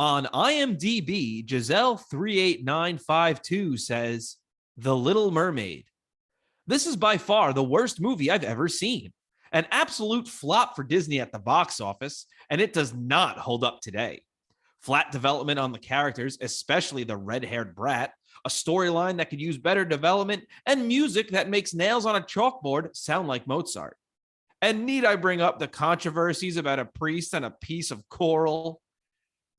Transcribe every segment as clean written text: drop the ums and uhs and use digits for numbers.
On IMDb, Giselle38952 says, The Little Mermaid. This is by far the worst movie I've ever seen. An absolute flop for Disney at the box office, and it does not hold up today. Flat development on the characters, especially the red-haired brat, a storyline that could use better development, and music that makes nails on a chalkboard sound like Mozart. And need I bring up the controversies about a priest and a piece of coral?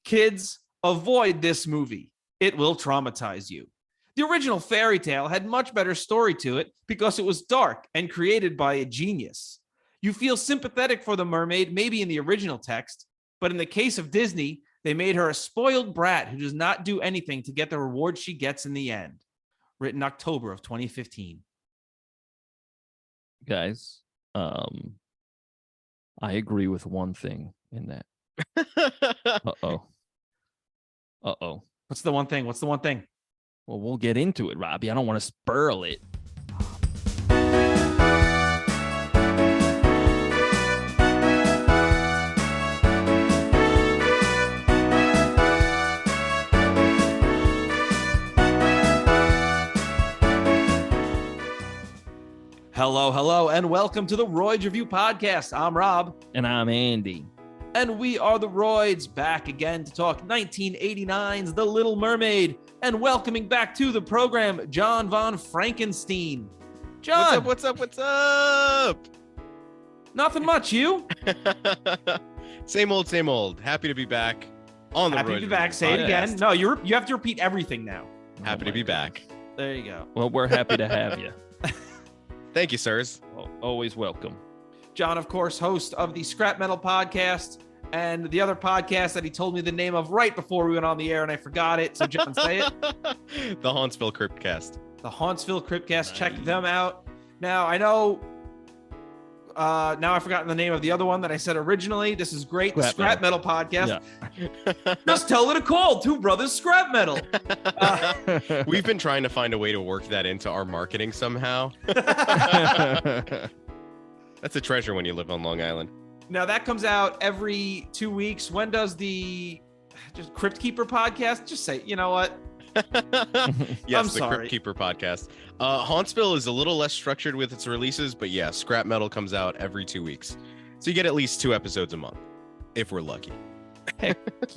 Kids, avoid this movie. It will traumatize you. The original fairy tale had much better story to it because it was dark and created by a genius. You feel sympathetic for the mermaid, maybe in the original text, but in the case of Disney, they made her a spoiled brat who does not do anything to get the reward she gets in the end. Written October of 2015. Guys, I agree with one thing in that. Uh-oh. What's the one thing? Well, we'll get into it, Robbie. I don't want to spoil it. Hello, and welcome to the Royds Review Podcast. I'm Rob. And I'm Andy. And we are the Royds, back again to talk 1989's The Little Mermaid, and welcoming back to the program, Jon VonFrankenstein. John! What's up? Nothing much, you? Same old. Happy to be back on the Happy Royds to be back. Review Say it Podcast. again. No, you have to repeat everything now. Happy to be back. There you go. Well, we're happy to have you. Thank you, sirs. Always welcome. John, of course, host of the Scrap Metal Podcast and the other podcast that he told me the name of right before we went on the air, and I forgot it. So, John, say it. The Hauntsville Cryptcast. The Hauntsville Cryptcast. Nice. Check them out. Now, I know... now I've forgotten the name of the other one that I said originally. This is great. The Scrap Metal Podcast. Yeah. Just tell it a call. Two Brothers Scrap Metal. We've been trying to find a way to work that into our marketing somehow. That's a treasure when you live on Long Island. Now that comes out every 2 weeks. When does the Crypt Keeper podcast? Just say, you know what? Yes, I'm the sorry. Crypt Keeper podcast. Hauntsville is a little less structured with its releases, but yeah, Scrap Metal comes out every 2 weeks. So you get at least 2 episodes a month, if we're lucky.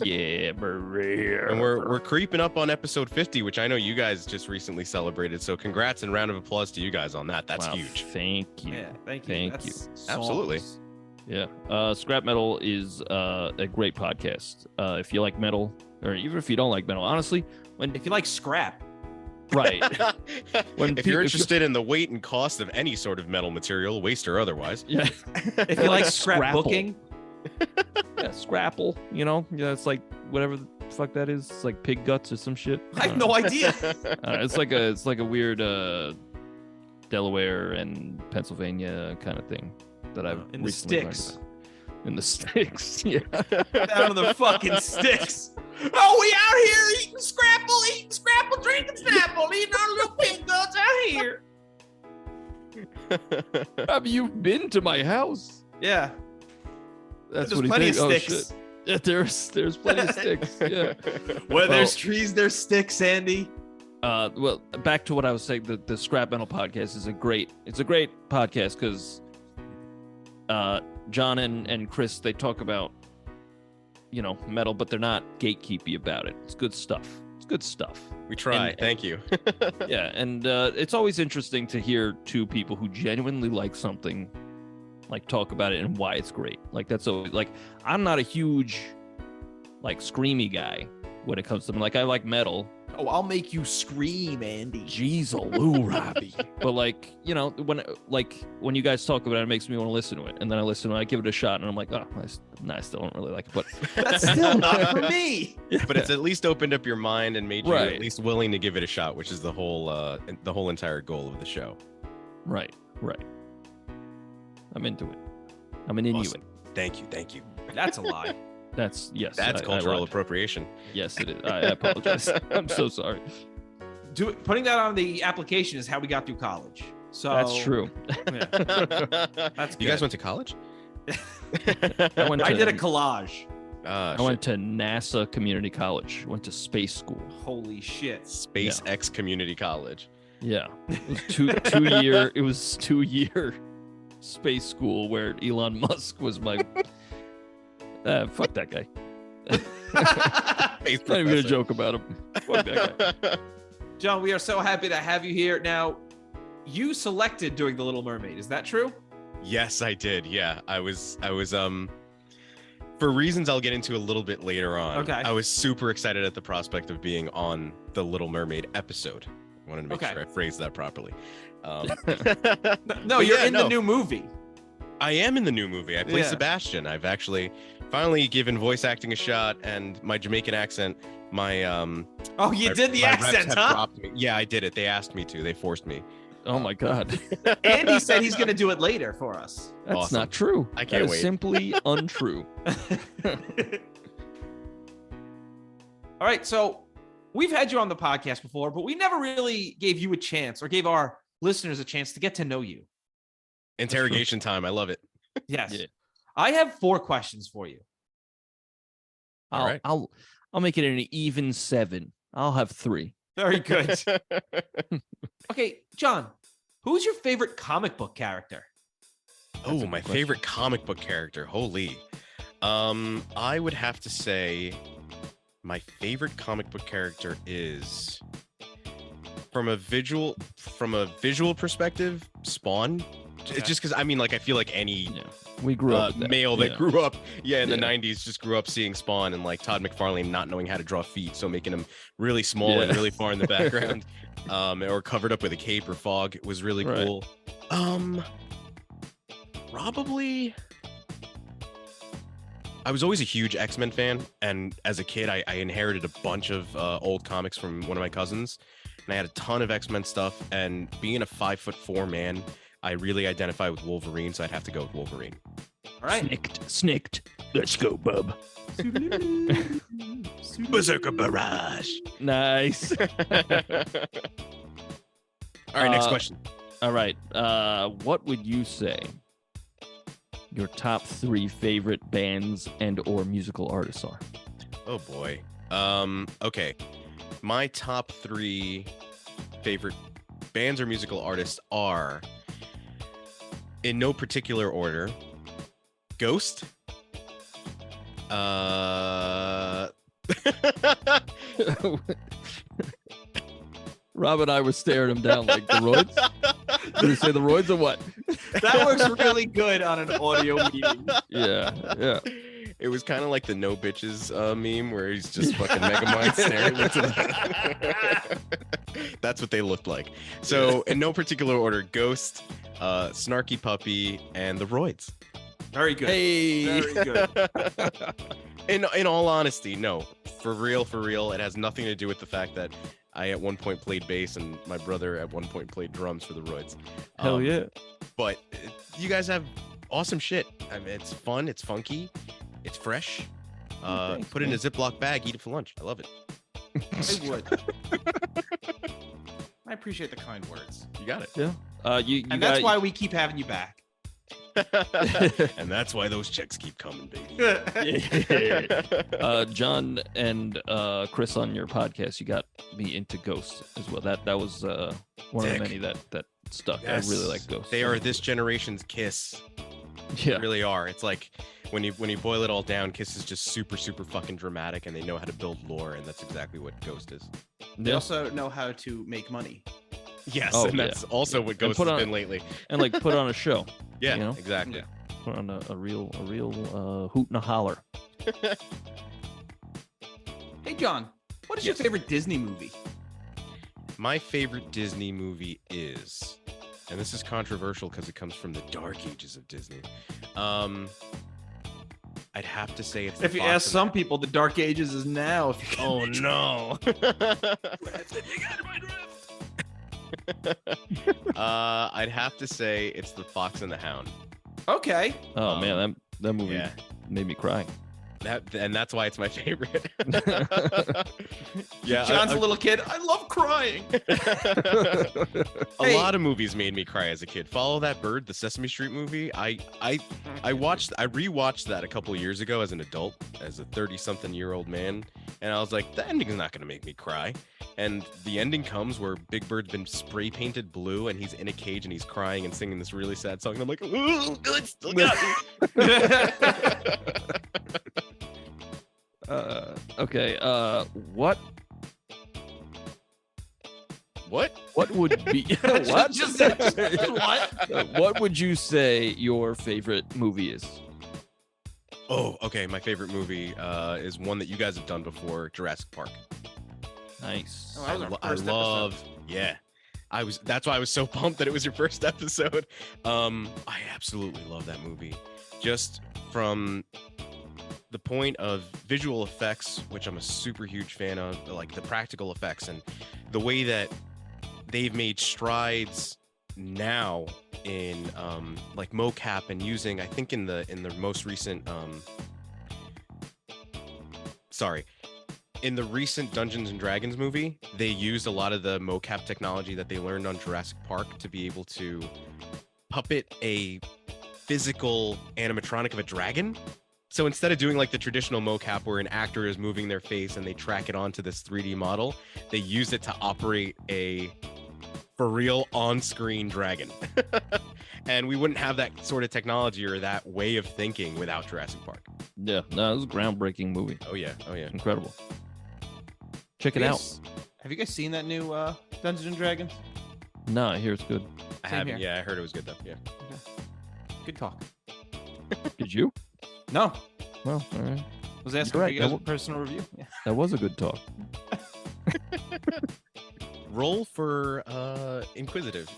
Yeah, Maria. And we're creeping up on episode 50, which I know you guys just recently celebrated. So congrats and round of applause to you guys on that. That's Wow, huge. Thank you. Yeah, thank you. Thank That's you. songs. Absolutely. Yeah. Scrap Metal is a great podcast. If you like metal, or even if you don't like metal, honestly, If you like scrap, right. If you're interested in the weight and cost of any sort of metal material, waste or otherwise. Yeah. if you like scrapbooking, Yeah, scrapple, it's like whatever the fuck that is. It's like pig guts or some shit. I have no idea. It's like a weird Delaware and Pennsylvania kind of thing that I've In the recently learned sticks. about. In the sticks, yeah. Down in the fucking sticks. Oh, we out here eating scrapple, drinking Snapple, eating our little pig guts out here. Have you been to my house? Yeah. That's There's what he plenty of thinks. sticks. Oh, shit. Yeah, there's plenty of sticks. Yeah. Where there's trees, there's sticks, Andy. Well, back to what I was saying. The Scrap Metal Podcast is a great podcast because John and Chris, they talk about metal, but they're not gatekeepy about it. It's good stuff. We try. And- Thank you. Yeah, and it's always interesting to hear two people who genuinely like something like talk about it and why it's great. Like that's always like I'm not a huge like screamy guy when it comes to like I like metal. Oh, I'll make you scream, Andy. Jeez, Lou, Robbie. But like, when you guys talk about it, it makes me want to listen to it. And then I listen and I give it a shot and I'm like, oh, I still don't really like it. But That's still not for me. But it's at least opened up your mind and made you Right. at least willing to give it a shot, which is the whole entire goal of the show. right. I'm into it. I'm an Inuit. Awesome. Thank you. That's a lie. That's yes. That's I cultural lied. appropriation. Yes, it is. I apologize. I'm so sorry. Putting that on the application is how we got through college. So That's true. Yeah. That's You guys good. went to college? I went I to- did a collage. I went to NASA Community College. Went to space school. Holy shit. SpaceX Community College. Yeah, it was 2 year. It was 2 year space school where Elon Musk was my. Fuck that guy. Space Not even gonna professor. joke about him. Fuck that guy. John, we are so happy to have you here. Now, you selected doing The Little Mermaid. Is that true? Yes, I did. Yeah, I was for reasons I'll get into a little bit later on. Okay. I was super excited at the prospect of being on the Little Mermaid episode. I wanted to make sure I phrased that properly. No, But you're yeah, in the new movie. I am in the new movie. I play Yeah. Sebastian. I've actually finally given voice acting a shot, and my Jamaican accent, my Oh, you did the my reps accent, have huh? dropped me. Yeah, I did it. They asked me to. They forced me. Oh my God, Andy said he's going to do it later for us. that's Awesome. not true. I can't That is wait. simply untrue. All right, so we've had you on the podcast before, but we never really gave you a chance or gave our listeners a chance to get to know you. Interrogation time. I love it. Yes. Yeah. I have 4 questions for you. All right. I'll make it an even 7. I'll have 3. Very good. Okay, John, who's your favorite comic book character? Oh, a my good favorite comic book character. Holy. I would have to say my favorite comic book character is from a visual perspective, Spawn. Okay. Just because I feel like any Yeah, we grew up with that. male that Yeah. grew up in the Yeah. 90s just grew up seeing Spawn, and like Todd McFarlane not knowing how to draw feet, so making him really small and Yeah. really far in the background, or covered up with a cape or fog. It was really Right. cool. Probably I was always a huge X-Men fan, and as a kid I inherited a bunch of old comics from one of my cousins, and I had a ton of X-Men stuff, and being a 5'4" man, I really identify with Wolverine, so I'd have to go with Wolverine. All right. Snicked. Let's go, bub. Berserker Barrage. Nice. All right, next Uh, question. All right. What would you say your top 3 favorite bands and or musical artists are? Oh boy. Okay. My top 3 favorite bands or musical artists are, in no particular order, Ghost. Rob and I were staring him down like the Royds. Did he say the Royds or what? That works really good on an audio meeting. Yeah. It was kind of like the No Bitches meme where he's just fucking Megamind staring into the... That's what they looked like. So, in no particular order, Ghost, Snarky Puppy, and the Royds. Very good. Hey. Very good. In all honesty, no. For real, it has nothing to do with the fact that I at one point played bass and my brother at one point played drums for the Royds. Hell yeah. But you guys have awesome shit. I mean, it's fun, it's funky, it's fresh. Thanks, Put it in a man. Ziploc bag, eat it for lunch. I love it. I would. I appreciate the kind words. You got it. Yeah. You And that's why we keep having you back. And that's why those checks keep coming, baby. John and Chris on your podcast, you got me into Ghosts as well. That was one Sick. of the many that stuck. Yes. I really like Ghosts. They are this generation's Kiss. Yeah. They really are. It's like when you boil it all down, Kiss is just super fucking dramatic, and they know how to build lore, and that's exactly what Ghost is. They Yeah. also know how to make money. Yes, Oh, and that's also what Ghost put has on- been lately. And like put on a show. Yeah, You know? exactly. Put on a real hoot and a holler. Hey, John, what is your Yes. favorite Disney movie? My favorite Disney movie is, and this is controversial because it comes from the dark ages of Disney. I'd have to say it's. The If you Fox ask and- some people, the Dark Ages is now. If you can Oh imagine. no! I'd have to say it's The Fox and the Hound. Okay. Oh man, that movie Yeah. made me cry. That's why it's my favorite. Yeah, John's a little kid. I love crying. A lot of movies made me cry as a kid. Follow That Bird, the Sesame Street movie. I rewatched that a couple years ago as an adult, as a 30-something-year-old man, and I was like, the ending's not gonna make me cry. And the ending comes where Big Bird's been spray painted blue, and he's in a cage and he's crying and singing this really sad song. And I'm like, ooh, it still got me. Okay. What would be what? What would you say your favorite movie is? Oh, okay. My favorite movie is one that you guys have done before, Jurassic Park. Nice. Oh, that was our I first love, yeah. That's why I was so pumped that it was your first episode. I absolutely love that movie. Just from the point of visual effects, which I'm a super huge fan of, like the practical effects and the way that they've made strides now in like mocap and using, I think in the most recent in the recent Dungeons and Dragons movie, they used a lot of the mocap technology that they learned on Jurassic Park to be able to puppet a physical animatronic of a dragon. So instead of doing like the traditional mocap where an actor is moving their face and they track it onto this 3D model, they use it to operate a for real on-screen dragon. And we wouldn't have that sort of technology or that way of thinking without Jurassic Park. Yeah, no, it was a groundbreaking movie. Oh yeah. Incredible. Check it out. Have you guys seen that new Dungeons and Dragons? No, I hear it's good. I Same haven't. here. Yeah, I heard it was good though. Yeah. Good talk. Did you? No, Well, all right. was asking You're for you right, guys that a personal review. Yeah. That was a good talk. Roll for inquisitive.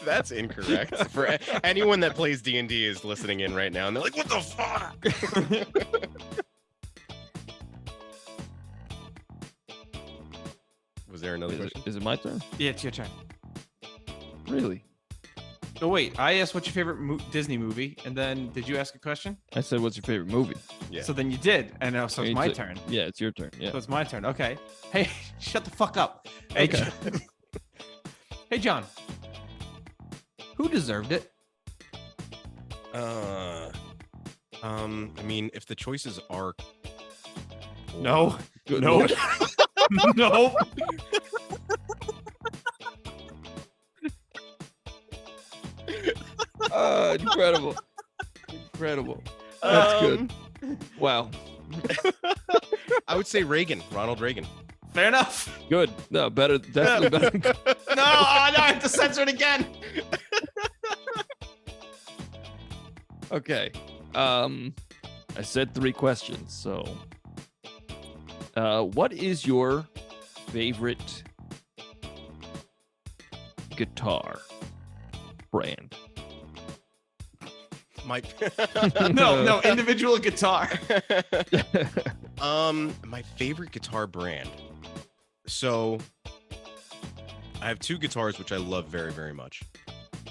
That's incorrect. For anyone that plays D&D is listening in right now and they're like, what the fuck? Was there another question? Is it my turn? Yeah, it's your turn. Really? Oh wait, I asked what's your favorite Disney movie, and then did you ask a question? I said, what's your favorite movie? Yeah. So then you did, and now so it's my turn. Yeah, it's your turn. Yeah. So it's my turn. Okay. Hey, shut the fuck up. Hey, Okay. Hey, John. Who deserved it? I mean, if the choices are No. Good No. Lord. No. Incredible. Incredible. That's good. Wow. I would say Ronald Reagan. Fair enough. Good. No, better. Definitely better. No, I have to censor it again. Okay. I said 3 questions. So, what is your favorite guitar brand? No, individual guitar. My favorite guitar brand. So I have 2 guitars which I love very, very much.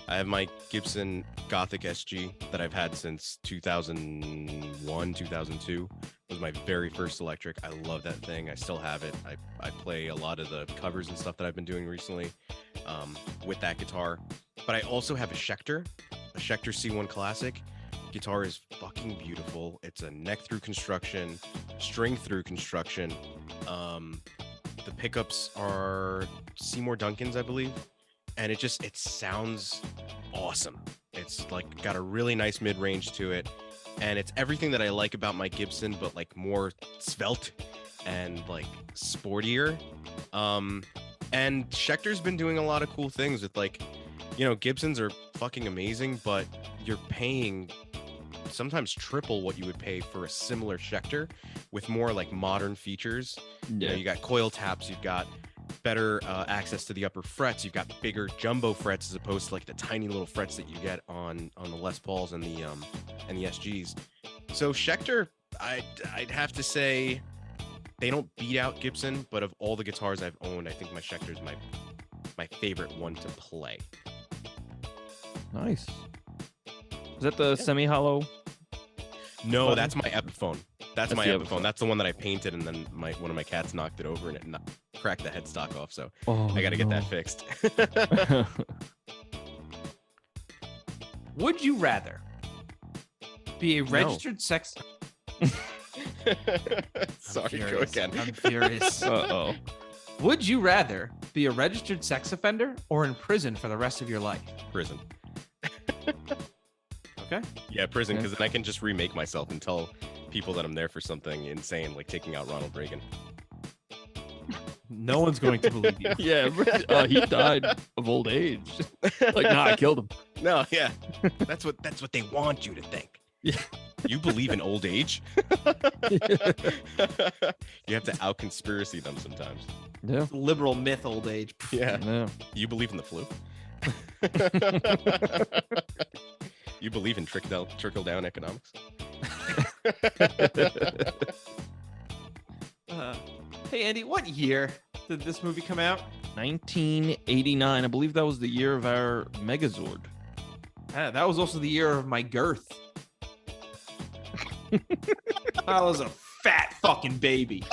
I have my Gibson Gothic SG that I've had since 2001, 2002. It was my very first electric. I love that thing. I still have it. I play a lot of the covers and stuff that I've been doing recently with that guitar. But I also have a Schecter C1 Classic. Guitar is fucking beautiful. It's a neck through construction, string through construction. The pickups are Seymour Duncan's, I believe. And it sounds awesome. It's like got a really nice mid-range to it. And it's everything that I like about my Gibson, but like more svelte and like sportier. And Schecter's been doing a lot of cool things with like, you know, Gibsons are fucking amazing, but you're paying sometimes triple what you would pay for a similar Schecter with more like modern features. You know, you got coil taps, you've got better access to the upper frets, you've got bigger jumbo frets as opposed to like the tiny little frets that you get on the Les Pauls and the SGs. So Schecter, I'd have to say they don't beat out Gibson, but of all the guitars I've owned, I think my Schecter is my favorite one to play. Nice. Is that the semi-hollow? No, Phone? that's my Epiphone. That's my the Epiphone. That's the one that I painted, and then one of my cats knocked it over and it cracked the headstock off. So I got to get that fixed. Would you rather be a registered sex? Sorry, go furious. again. I'm furious. Uh-oh. Would you rather be a registered sex offender or in prison for the rest of your life? Prison. Okay. Yeah, prison, because then I can just remake myself and tell people that I'm there for something insane, like taking out Ronald Reagan. No one's going to believe you. Yeah, he died of old age. Like, nah, I killed him. No, yeah, that's what they want you to think. Yeah. You believe in old age? You have to out conspiracy them sometimes. Yeah. Liberal myth, old age. Yeah. Yeah. You believe in the flu? You believe in trickle down economics? Hey, Andy, what year did this movie come out? 1989. I believe that was the year of our Megazord. That was also the year of my girth. I was a fat fucking baby.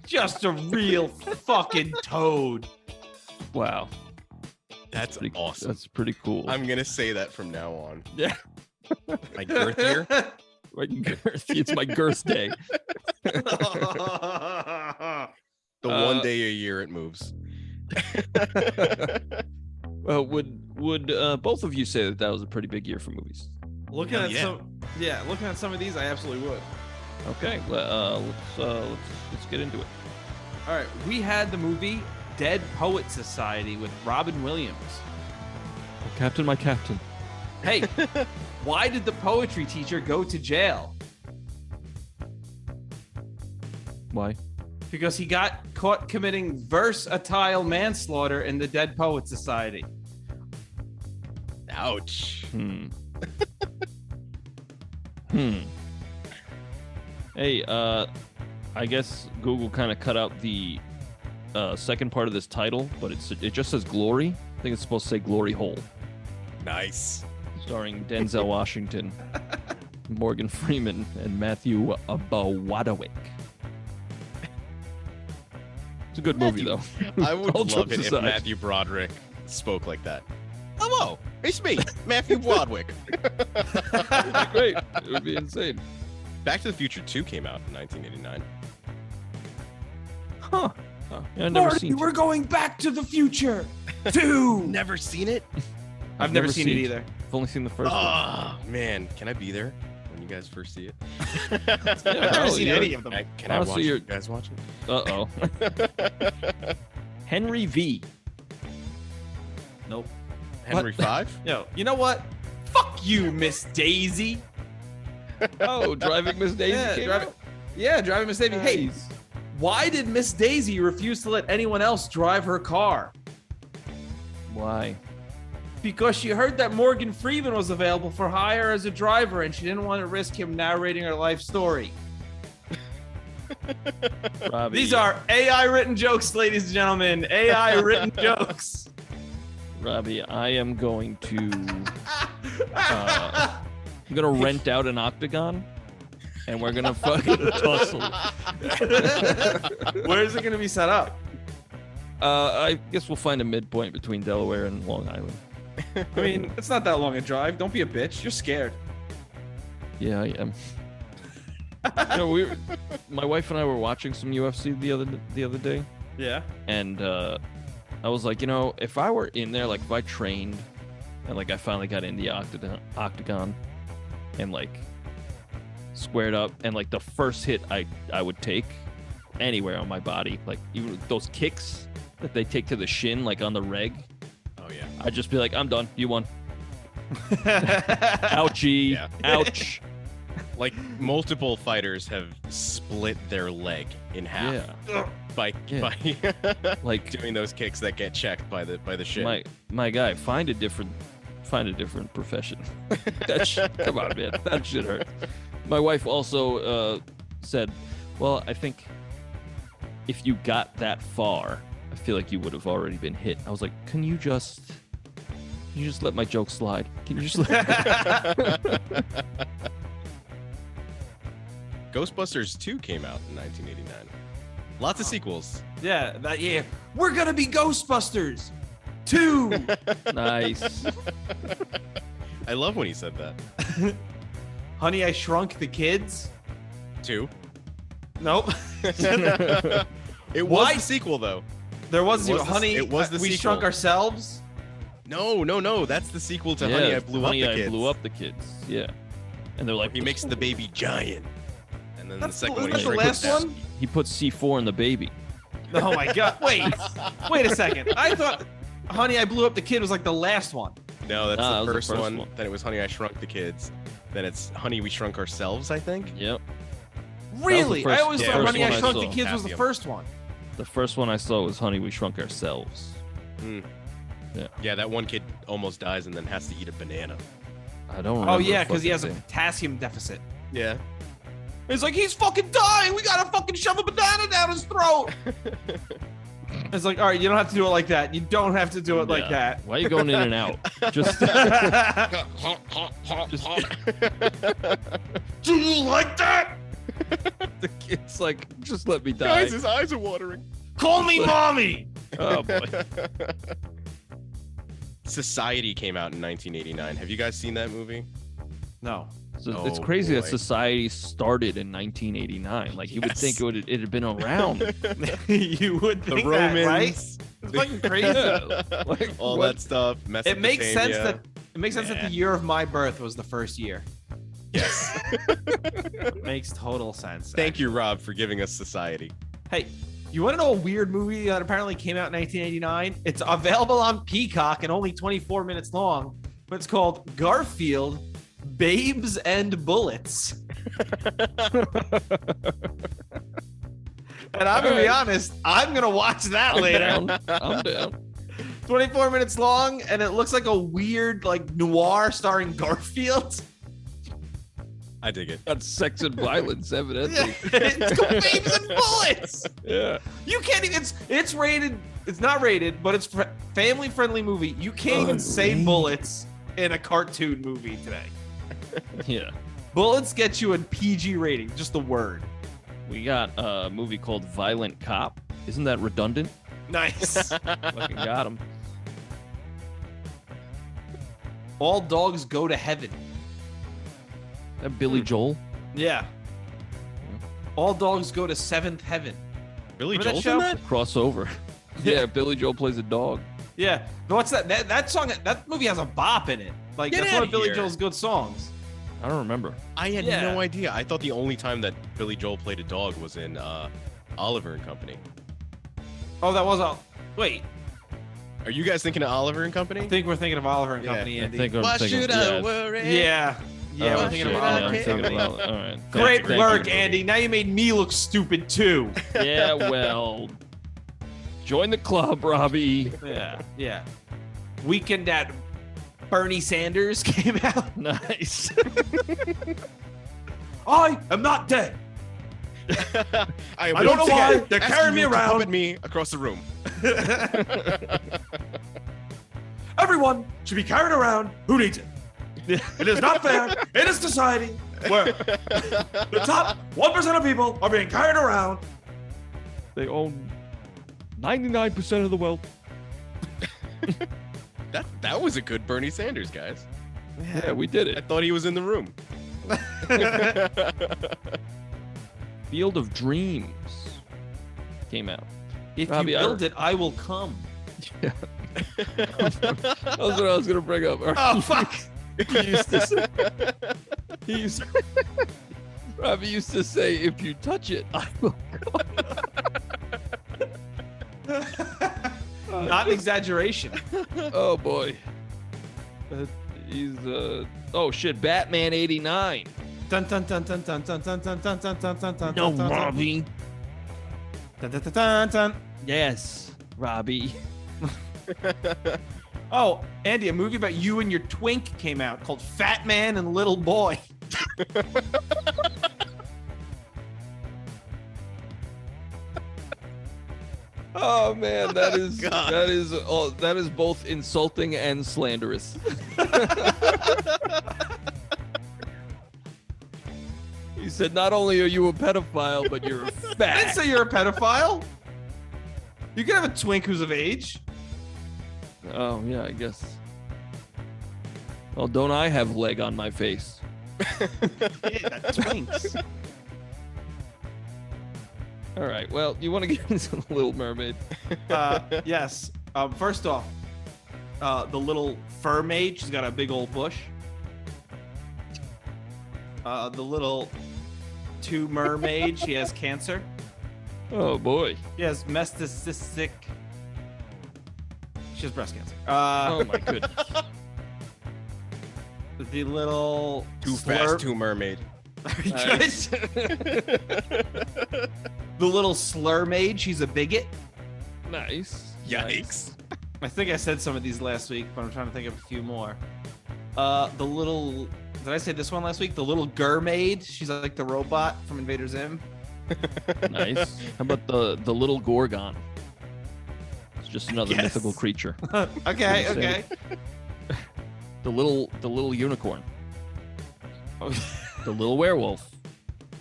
Just a real fucking toad. Wow. That's awesome. That's pretty cool. I'm gonna say that from now on. Yeah. My girth year? My girth. It's my girth day. The one day a year it moves. Would both of you say that was a pretty big year for movies? Looking at some of these, I absolutely would. Okay, let's get into it. All right, we had the movie Dead Poet Society with Robin Williams. Oh, Captain, my captain. Hey, why did the poetry teacher go to jail? Why? Because he got caught committing versatile manslaughter in the Dead Poet Society. Ouch. Hey, I guess Google kind of cut out the second part of this title, but it just says Glory. I think it's supposed to say Glory Hole. Nice. Starring Denzel Washington, Morgan Freeman, and Matthew Bowadwick. It's a good movie, though. I would All love jokes it if aside. Matthew Broderick spoke like that. Hello, it's me, Matthew Broderick. It would be great. It would be insane. Back to the Future 2 came out in 1989. Huh. Yeah, I've never seen. We're going back to the future. Two. Never seen it? I've never seen it either. I've only seen the first one. Oh, man. Can I be there when you guys first see it? I've never seen any of them. Can I watch Honestly, it? you're- You guys watch it? Uh-oh. Henry V. Nope. Henry V? Yo, you know what? Fuck you, Miss Daisy. Oh, Driving Miss Daisy came out? Driving Miss Daisy. Hey, Nice. why did Miss Daisy refuse to let anyone else drive her car? Why? Because she heard that Morgan Freeman was available for hire as a driver and she didn't want to risk him narrating her life story. Robbie. These are AI written jokes, ladies and gentlemen. AI written jokes. Robbie, I am going to I'm gonna rent out an octagon and we're gonna fucking tussle. Where is it going to be set up? I guess we'll find a midpoint between Delaware and Long Island. I mean, it's not that long a drive. Don't be a bitch. You're scared. Yeah, I am. You know, my wife and I were watching some UFC the other day, Yeah. and I was like, you know, if I were in there, like if I trained and like I finally got in the octagon and like squared up, and like the first hit I would take anywhere on my body, like even those kicks that they take to the shin, like on the reg, Oh, yeah. I'd just be like, I'm done. You won. Ouchie. Yeah. Ouch. Like, multiple fighters have split their leg in half Yeah. by Like doing those kicks that get checked by the shin. my guy, find a different profession. Come on, man. That shit hurt. My wife also said, well, I think if you got that far, I feel like you would have already been hit. I was like, can you just Can you just let my joke slide? Can you just let Ghostbusters 2 came out in 1989. Lots of sequels. Yeah, that year. We're gonna be Ghostbusters 2. Nice. I love when he said that. Honey, I Shrunk the Kids. 2. Nope. It was Why? the sequel though. There was, It was Honey. it was the We sequel. Shrunk Ourselves. No. That's the sequel to Honey, I Blew Up the Kids. I Blew Up the Kids. Yeah. And they're like, He makes the baby giant. And then That's the second the- one isn't he that the shrinks last down. one? he puts C4 in the baby. Oh my god! Wait a second. I thought Honey, I Blew Up the Kid was like the last one. No, that's Nah, the, that was first the first one. one. Then it was Honey, I Shrunk the Kids. Then it's Honey, We Shrunk Ourselves, I think. Yep. Really? first- I always yeah, thought first Honey, I one I Shrunk the saw. Kids was the Half of first one. The first one I saw was Honey, We Shrunk Ourselves. Yeah, that one kid almost dies and then has to eat a banana. I don't remember. Oh yeah, the because he fucking has a thing. potassium deficit. Yeah. It's like he's fucking dying. We gotta fucking shove a banana down his throat. It's like, all right, you don't have to do it like that. You don't have to do it like Yeah. that. Why are you going in and out? Just, just Do you like that? the kid's like, just let me die. Guys, his eyes are watering. Call me mommy. Oh boy. Society came out in 1989. Have you guys seen that movie? No. So it's Oh, crazy that boy. Society started in 1989. Like you would Yes. think it had been around. You would The think that, right? Romans. It's fucking crazy. Like, All what? that stuff. It makes sense Mesopotamia. that Yeah. the year of my birth was the first year. Yes. It makes total sense. Thank you, Rob, for giving us Society. Hey, you want to know a weird movie that apparently came out in 1989? It's available on Peacock and only 24 minutes long, but it's called Garfield, Babes and Bullets. And I'm going to be honest, I'm going to watch that later. I'm down. 24 minutes long, and it looks like a weird, like, noir starring Garfield. I dig it. Got sex and violence, evidently. It's called Babes and Bullets. Yeah. You can't even. It's rated. It's not rated, but it's family friendly movie. You can't even say bullets in a cartoon movie today. Yeah. Bullets get you a PG rating, just the word. We got a movie called Violent Cop. Isn't that redundant? Nice. Fucking got him. All dogs go to heaven. That Billy Joel. Yeah. All dogs go to seventh heaven. Billy Remember that Joel's in show? that? Crossover. Yeah, Billy Joel plays a dog. Yeah. But what's that? That song? That movie has a bop in it. Like Get that's one outta of Billy here. Joel's good songs. I don't remember. I had Yeah. no idea. I thought the only time that Billy Joel played a dog was in Oliver and Company. Oh, that was all. Wait, Are you guys thinking of Oliver and Company? I think we're thinking of Oliver and Yeah. Company. I Andy. think I'm Why thinking, should yeah. I worry? Yeah. Yeah, Oh, we're thinking shit. of Yeah, Oliver I'm and thinking Company. of Oliver. All right. Great Thank work, you. Andy. Now you made me look stupid too. Yeah, well, join the club, Robbie. Yeah. Weekend at Bernie Sanders came out. Nice. I am not dead. I don't know why they're asking carrying me you to around. puppet me across the room. Everyone should be carried around. Who needs it? It is not fair in a society where the top 1% of people are being carried around. They own 99% of the wealth. That was a good Bernie Sanders, guys. Yeah, we did I it. thought he was in the room. Field of Dreams came out. If Robbie, you build it, I will come. That's what I was gonna bring up. Oh, fuck. He used to say, Robbie used to say, "If you touch it, I will." Not an exaggeration. Oh boy. He's oh shit, Batman '89. Dun, dun, dun, dun, dun, dun, dun, dun, dun, dun, dun, dun, dun, No, dun, dun. Robbie. Dun, dun, dun, dun, dun. Yes, Robbie. Oh, Andy, a movie about you and your twink came out called Fat Man and Little Boy. Oh Oh man, that is God. that is both insulting and slanderous. He said, "Not only are you a pedophile, but you're I didn't fat." say you're a pedophile. You can have a twink who's of age. Oh yeah, I guess. Well, don't I have leg on my face? Yeah, that twinks. All right. Well, you want to get into the Little Mermaid? Yes. First off, the little fur maid. She's got a big old bush. The little two mermaid. She has cancer. Oh boy. She has metastatic. She has breast cancer. Oh my goodness. The little Too fast, too mermaid. Nice. The little slur maid. She's a bigot. Nice. Yikes. I think I said some of these last week, but I'm trying to think of a few more. The little. Did I say this one last week? The little Mermaid. She's like the robot from Invader Zim. Nice. How about the little Gorgon? It's just another Yes. mythical creature. Okay. Okay. The little unicorn. The little werewolf.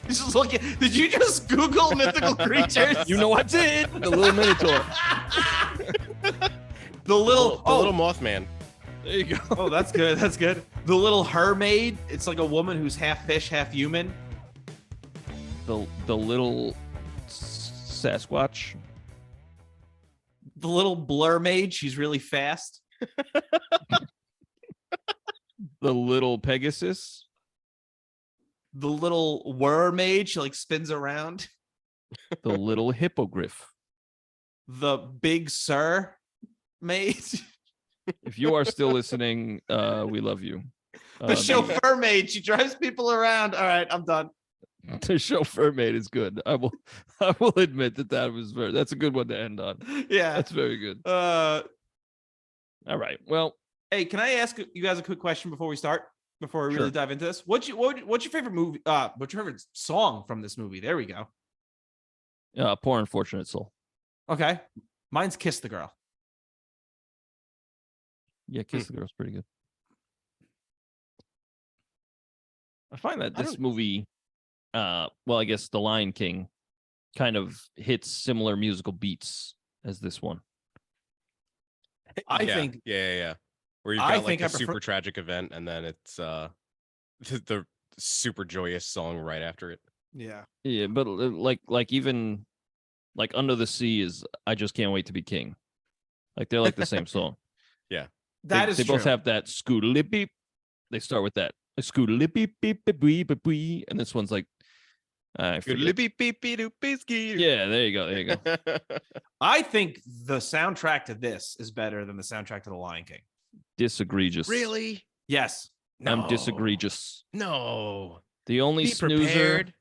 Just looking. Did you just Google mythical creatures? You know I did. The little minotaur. The little. The little Mothman. There you go. Oh, that's good. That's good. The little mermaid. It's like a woman who's half fish, half human. The little Sasquatch. The little blur maid. She's really fast. The little Pegasus. The little mermaid. She like spins around. The little hippogriff. The big sir maid. If you are still listening, we love you. The chauffeur maid. She drives people around. All right, I'm done. The chauffeur maid is good. I will admit that's a good one to end on. Yeah. That's very good. Uh, All right. Well, hey, can I ask you guys a quick question before we start? Before we really Sure. dive into this, what's your favorite movie? What's your favorite song from this movie? There we go. Poor unfortunate soul. Okay, mine's "Kiss the Girl." Yeah, Kiss the Girl's pretty good. I find that this movie, well, I guess The Lion King kind of hits similar musical beats as this one. I Yeah, think Yeah. Where you've I got like think I a prefer- super tragic event, and then it's the super joyous song right after it. Yeah. Yeah, but like even like Under the Sea is I Just Can't Wait to Be King. Like they're like the same song. That is they true. both have that scoodly beep. They start with that scoodly beep beep beep beep beep beep, and this one's like I forget. Yeah, there you go. There you go. I think the soundtrack to this is better than the soundtrack to The Lion King. Disegregious. Really? Yes. I'm disegregious. No. The only Be snoozer. prepared.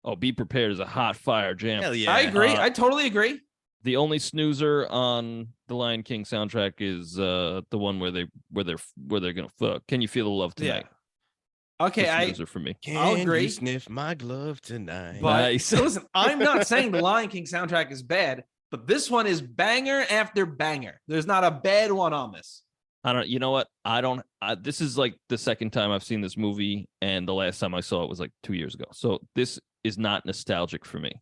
Oh, Be Prepared is a hot fire jam. Hell yeah. I agree. Uh, I totally agree. The only snoozer on the Lion King soundtrack is the one where they're gonna fuck. Can you feel the love tonight? Yeah. Okay, It's a I snoozer for me. I'll Can agree. you sniff my glove tonight? but Nice. listen, I'm not saying the Lion King soundtrack is bad, but this one is banger after banger. There's not a bad one on this. I don't. You know what? This is like the second time I've seen this movie, and the last time I saw it was like 2 years ago. So this is not nostalgic for me.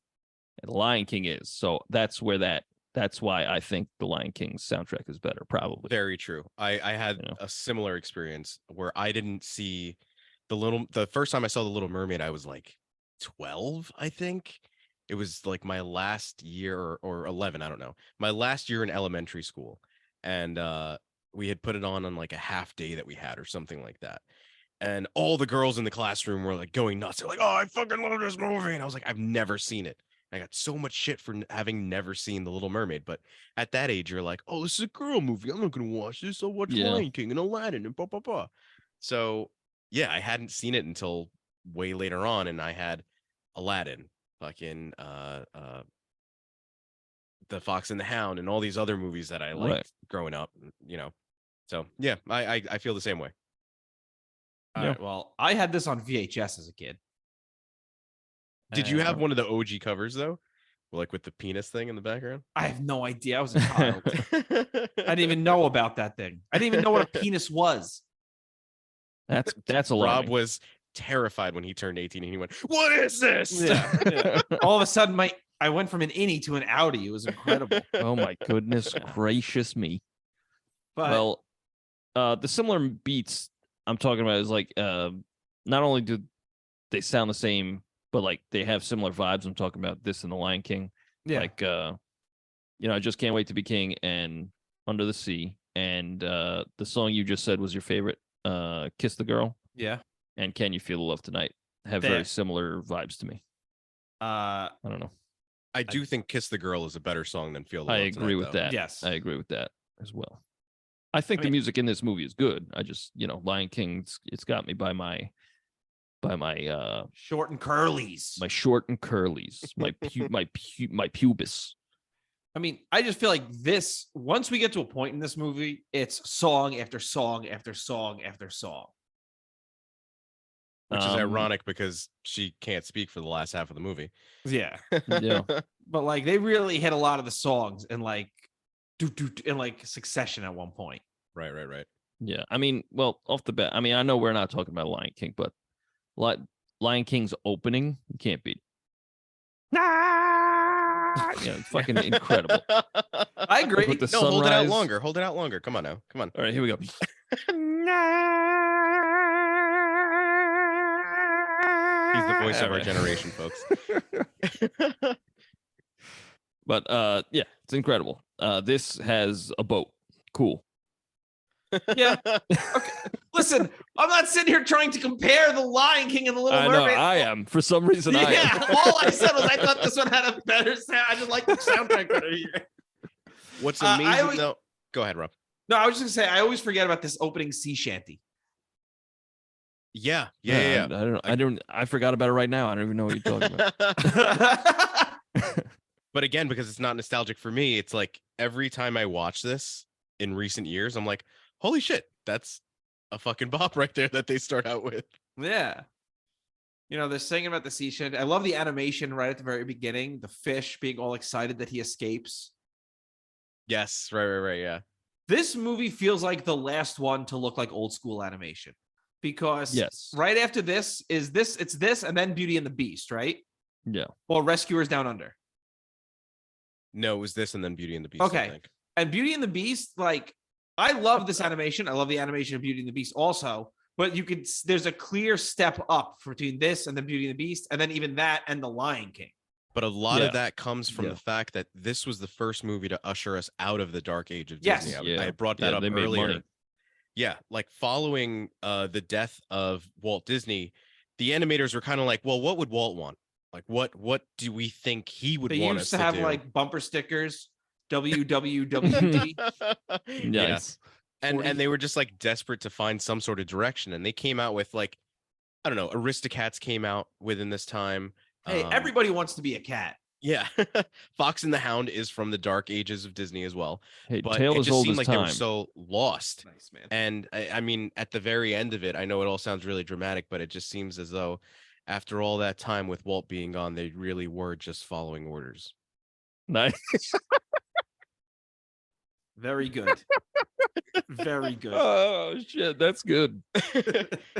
The Lion King is. So that's why I think the Lion King's soundtrack is better, probably. Very true. I had You know. a similar experience where I didn't see the first time I saw The Little Mermaid, I was like 12, I think. It was like my last year or 11, I don't know. My last year in elementary school. And we had put it on like a half day that we had or something like that. And all the girls in the classroom were like going nuts. They're like, "Oh, I fucking love this movie." And I was like, "I've never seen it." I got so much shit for having never seen The Little Mermaid. But at that age, you're like, "Oh, this is a girl movie. I'm not going to watch this. I'll watch Yeah. Lion King and Aladdin and blah, blah, blah." So, yeah, I hadn't seen it until way later on. And I had Aladdin, fucking The Fox and the Hound, and all these other movies that I liked Right. growing up, So, yeah, I feel the same way. All Yeah. right, well, I had this on VHS as a kid. Did you have And- one of the OG covers, though? Like with the penis thing in the background? I have no idea. I was a child. I didn't even know about that thing. I didn't even know what a penis was. That's Rob alarming. was terrified when he turned 18 and he went, "What is this?" Yeah. All of a sudden, I went from an innie to an outie. It was incredible. Oh my goodness gracious me. But Well, the similar beats I'm talking about is like not only do they sound the same, but like they have similar vibes. I'm talking about this and The Lion King. yeah, Like I Just Can't Wait to Be King and Under the Sea. And the song you just said was your favorite, Kiss the Girl yeah. and Can You Feel the Love Tonight, have There. very similar vibes to me. Uh, I don't know. I do think "Kiss the Girl" is a better song than "Feel the I Love agree Tonight," with though. that. Yes. I agree with that as well. I think I the mean- music in this movie is good. I just, Lion King, it's got me by my short and curlies. my short and curlies, my pubis. I mean, I just feel like this. Once we get to a point in this movie, it's song after song after song after song. Which is ironic because she can't speak for the last half of the movie. Yeah, Yeah. but like they really hit a lot of the songs in like in like succession at one point. Right. Yeah. I mean, well, off the bat, I mean, I know we're not talking about Lion King, but Lion King's opening, you can't beat. Yeah, fucking incredible. I agree. With the No, hold it out sunrise. longer. Hold it out longer. Come on now. Come on. All right, here we go. He's the voice of our Alright. generation, folks. But yeah, it's incredible. This has a boat. Cool. Yeah. Okay. Listen, I'm not sitting here trying to compare the Lion King and the Little I know Mermaid. I am. For some reason, I am. Yeah, all I said was I thought this one had a better sound. I just like the soundtrack better here. What's I amazing always- though? Go ahead, Rob. No, I was just gonna say I always forget about this opening sea shanty. I don't know. I forgot about it right now. I don't even know what you're talking about. But again, because it's not nostalgic for me, it's like every time I watch this in recent years, I'm like, holy shit, that's a fucking bop right there that they start out with. Yeah. They're singing about the sea shanty. I love the animation right at the very beginning. The fish being all excited that he escapes. Yes, right, yeah. This movie feels like the last one to look like old school animation because Yes. right after this is this, it's this, and then Beauty and the Beast, right? Yeah. Or Rescuers Down Under. No, it was this and then Beauty and the Beast. Okay. I think. And Beauty and the Beast, like, I love this animation. I love the animation of Beauty and the Beast also, but there's a clear step up between this and then Beauty and the Beast, and then even that and The Lion King. But a lot Yeah. of that comes from Yeah. the fact that this was the first movie to usher us out of the dark age of Yes. Disney. Yeah. I brought that Yeah, up they made earlier. money. Yeah, like following the death of Walt Disney, the animators were kind of like, well, what would Walt want? Like, what do we think he would They want used us to have do? like bumper stickers, WWWD. Yeah. Nice. And they were just like desperate to find some sort of direction, and they came out with like, I don't know, Aristocats came out within this time. Hey, everybody wants to be a cat. Yeah, Fox and the Hound is from the dark ages of Disney as well, Hey, but tale it as just old seemed as like they were time. so lost. Nice, man. And I mean, at the very end of it, I know it all sounds really dramatic, but it just seems as though after all that time with Walt being gone, they really were just following orders. Nice. Very good. Very good. Oh shit, that's good.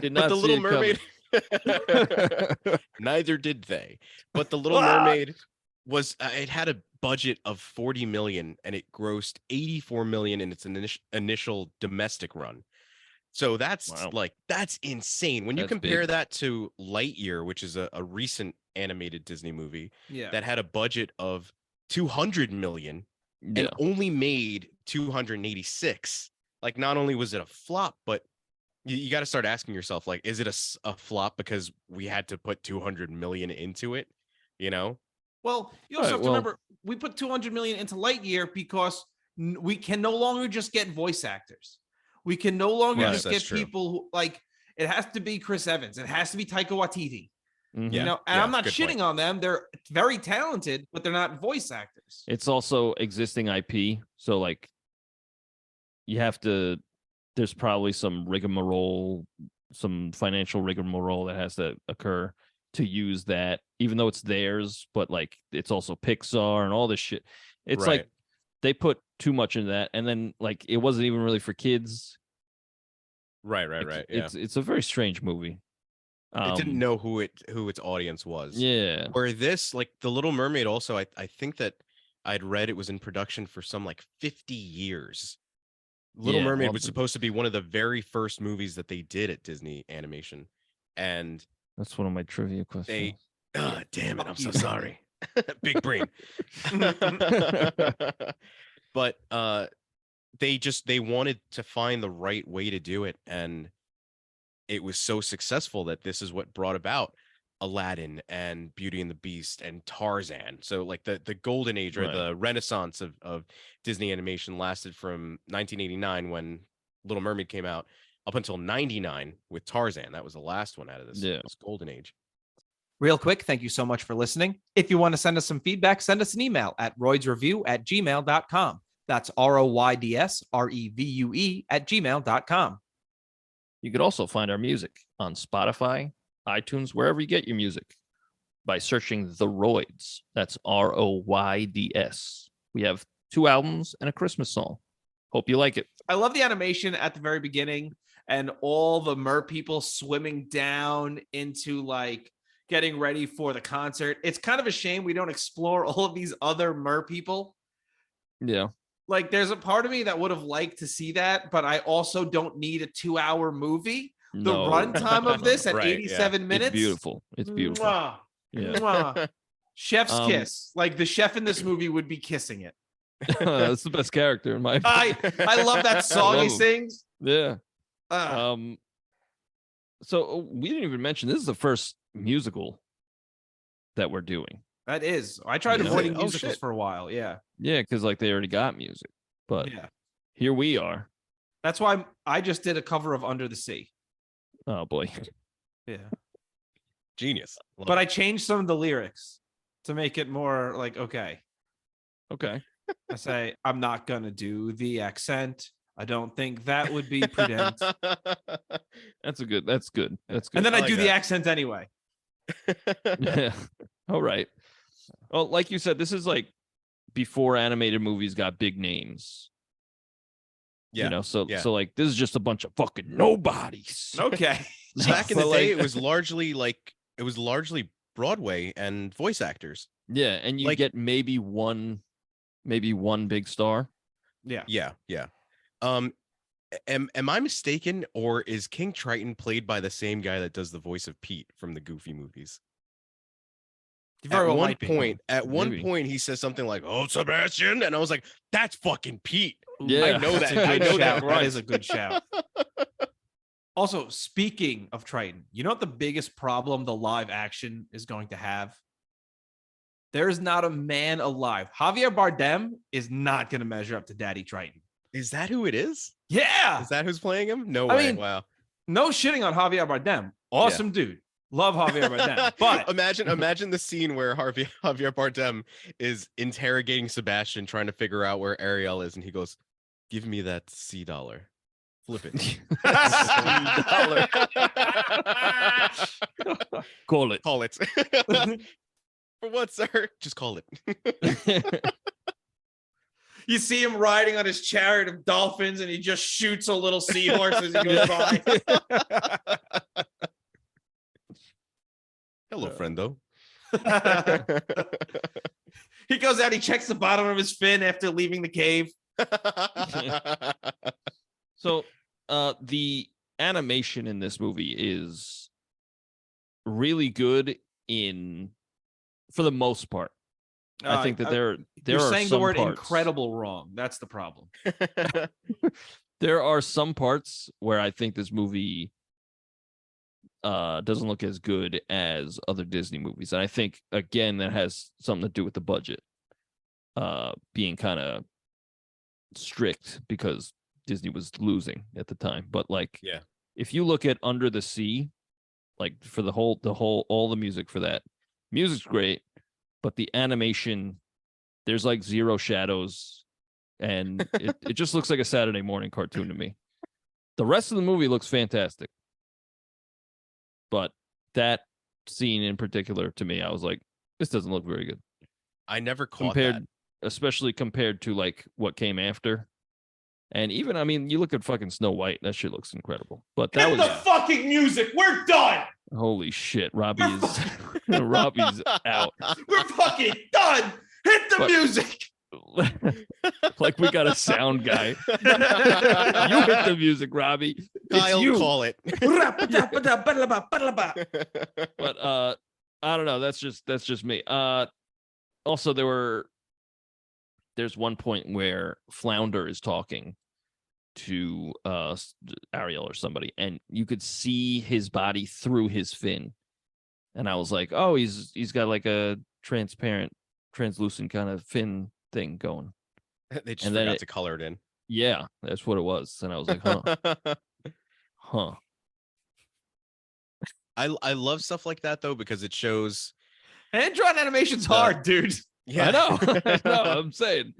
Did not But the see Little it Mermaid, coming. neither did they. But the Little Mermaid was it had a budget of 40 million and it grossed 84 million in its initial domestic run. So that's Wow. that's insane. When you That's compare big. that to Lightyear, which is a recent animated Disney movie Yeah. that had a budget of 200 million Yeah. and only made 286. Like, not only was it a flop, but you got to start asking yourself, like, is it a flop because we had to put 200 million into it? You know? Well, you also Right, have to well- remember we put 200 million into Lightyear because we can no longer just get voice actors. We can no longer Right, just that's get true. people who like it has to be Chris Evans. It has to be Taika Waititi. Mhm. Yeah. You know, and yeah, I'm not good shitting point. on them. They're very talented, but they're not voice actors. It's also existing IP, so like you have to. There's probably some rigmarole, some financial rigmarole that has to occur to use that, even though it's theirs, but like it's also Pixar and all this shit. It's Right. like they put too much into that, and then like it wasn't even really for kids. Right. Like, Yeah. it's a very strange movie. It didn't know who its audience was. Yeah. Where this, like the Little Mermaid, also, I think that I'd read it was in production for some like 50 years. Little Yeah, Mermaid well, was supposed to be one of the very first movies that they did at Disney Animation, and That's one of my trivia questions. damn it, I'm Fuck so you, sorry. Big brain. But they wanted to find the right way to do it, and it was so successful that this is what brought about Aladdin and Beauty and the Beast and Tarzan. So like the golden age or Right. the renaissance of Disney animation lasted from 1989 when Little Mermaid came out up until 99 with Tarzan. That was the last one out of this, Yeah. this golden age. Real quick, thank you so much for listening. If you want to send us some feedback, send us an email at roydsreview@gmail.com. That's ROYDSREVUE@gmail.com. You could also find our music on Spotify, iTunes, wherever you get your music by searching The Royds. That's ROYDS. We have 2 albums and a Christmas song. Hope you like it. I love the animation at the very beginning and all the mer people swimming down into like getting ready for the concert. It's kind of a shame we don't explore all of these other mer people. Yeah. Like there's a part of me that would have liked to see that, but I also don't need a 2-hour movie. The No. runtime of this at Right, yeah. 87 minutes. It's beautiful. It's beautiful. Mwah, Yeah. mwah. Chef's Um, kiss. Like the chef in this movie would be kissing it. That's the best character in my opinion. I love that song love he him. sings. Yeah. Ah. So we didn't even mention this is the first musical that we're doing. That is. I tried Yeah. avoiding Oh, musicals shit. for a while. Yeah. Yeah, because like they already got music. But Yeah. here we are. That's why I just did a cover of Under the Sea. Oh boy. Yeah. Genius. Love But it. I changed some of the lyrics to make it more like, okay. Okay. I say, I'm not going to do the accent. I don't think that would be prudent. That's good. That's good. And then I I like do the that. accent anyway. Yeah. All right. Well, like you said, this is like before animated movies got big names. Yeah, You know, so yeah. so like this is just a bunch of fucking nobodies. Okay. Back in the But, day, like- it was largely Broadway and voice actors. Yeah, and you Like- get maybe one big star. Yeah. Yeah. Am I mistaken, or is King Triton played by the same guy that does the voice of Pete from the Goofy movies? Very well might be. At one Maybe. point, he says something like, "Oh, Sebastian," and I was like, "That's fucking Pete." Yeah. I know That's that. a I good know that. shout. That grunt. is a good shout. Also, speaking of Triton, you know what the biggest problem the live action is going to have? There is not a man alive. Javier Bardem is not going to measure up to Daddy Triton. Is that who it is? Yeah. Is that who's playing him? No I way. mean, Wow. No shitting on Javier Bardem. Awesome dude. Love Javier Bardem. But imagine the scene where Javier Bardem is interrogating Sebastian, trying to figure out where Ariel is, and he goes, "Give me that $C. Flip it." Call it. Call it. For what, sir? Just call it. you see him riding on his chariot of dolphins and he just shoots a little seahorse as he goes by. Hello, friendo. He goes out, he checks the bottom of his fin after leaving the cave. So the animation in this movie is really good for the most part. I think that there You're are saying some the word parts, incredible wrong. That's the problem. There are some parts where I think this movie doesn't look as good as other Disney movies. And I think again that has something to do with the budget being kind of strict because Disney was losing at the time. But like if you look at Under the Sea, like for all the music for that, music's great, but the animation, there's like zero shadows and it just looks like a Saturday morning cartoon to me. The rest of the movie looks fantastic. But that scene in particular, to me, I was like, this doesn't look very good. I never caught that. Especially compared to like what came after. And even, I mean, you look at fucking Snow White, that shit looks incredible. But that Hit was the fucking music. We're done. holy shit. Robbie's out. We're fucking done. Hit the music. Like we got a sound guy. You hit the music, Robbie. Kyle, you. call it. But I don't know. That's just me. Also, there's one point where Flounder is talking to Ariel or somebody, and you could see his body through his fin. And I was like, oh, he's got like a translucent kind of fin thing going. They just forgot to color it in. Yeah, that's what it was. And I was like, huh. I love stuff like that though, because it shows Hand-drawn animation's hard, dude. Yeah, I know. I'm saying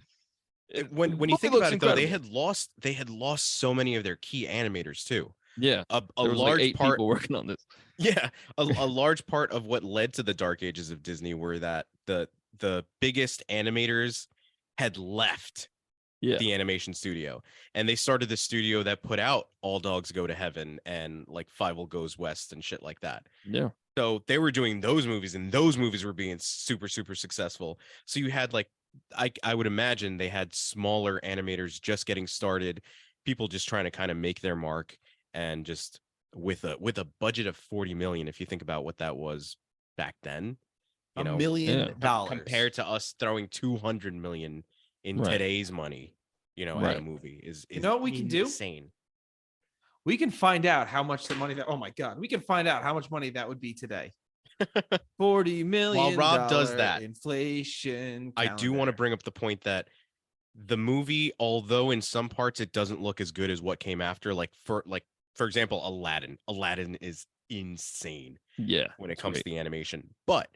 when you think about it though, they had lost so many of their key animators too. Yeah, a there was large like 8 part people working on this. Yeah, a large part of what led to the dark ages of Disney were that the biggest animators had left the animation studio, and they started the studio that put out All Dogs Go to Heaven and like Fievel Goes West and shit like that. Yeah. So they were doing those movies, and those movies were being super, super successful. So you had like, I would imagine they had smaller animators just getting started, people just trying to kind of make their mark, and just with a budget of $40 million, if you think about what that was back then, you know, $1 million compared to us throwing 200 million in today's money, you know, at a movie is you know what we can do? Insane. We can find out how much the money that. Oh my god, we can find out how much money that would be today. $40 million. While Rob does that, inflation. I do want to bring up the point that the movie, although in some parts it doesn't look as good as what came after, for example, Aladdin. Aladdin is insane. Yeah, when it comes to the animation, but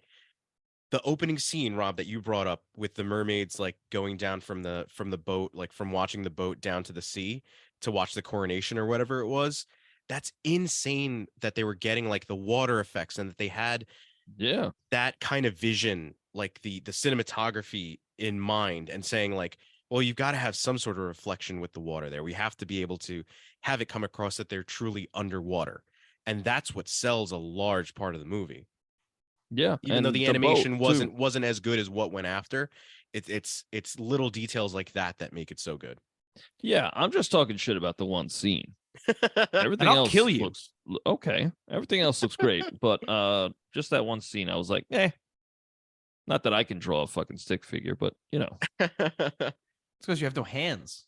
the opening scene, Rob, that you brought up with the mermaids like going down from the boat, like from watching the boat down to the sea to watch the coronation or whatever it was, that's insane that they were getting like the water effects and that they had that kind of vision, like the cinematography in mind, and saying like, well, you've got to have some sort of reflection with the water there. We have to be able to have it come across that they're truly underwater. And that's what sells a large part of the movie. Yeah, even though the animation wasn't as good as what went after, it's little details like that make it so good. Yeah, I'm just talking shit about the one scene. Everything I'll else kill you. looks okay. Everything else looks great, but just that one scene, I was like, not that I can draw a fucking stick figure, but you know, it's because you have no hands.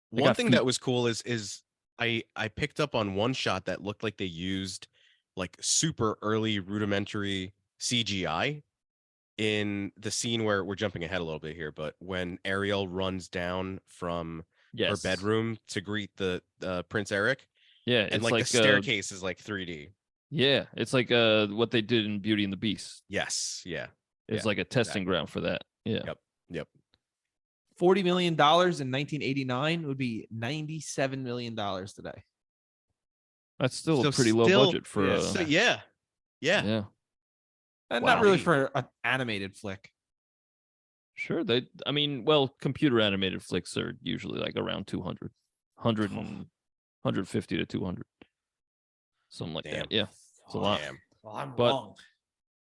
One thing that was cool is I picked up on one shot that looked like they used like super early rudimentary CGI in the scene where we're jumping ahead a little bit here, but when Ariel runs down from her bedroom to greet the Prince Eric, and like the staircase is like 3D. Yeah, it's like what they did in Beauty and the Beast. Yes, yeah, it's like a testing ground for that. Yeah, yep. $40 million in 1989 would be $97 million today. That's still a pretty low budget for yeah. And not really for an animated flick. Sure, computer animated flicks are usually like around 200, 150 to 200, something like that. Yeah, it's a lot. Well, I'm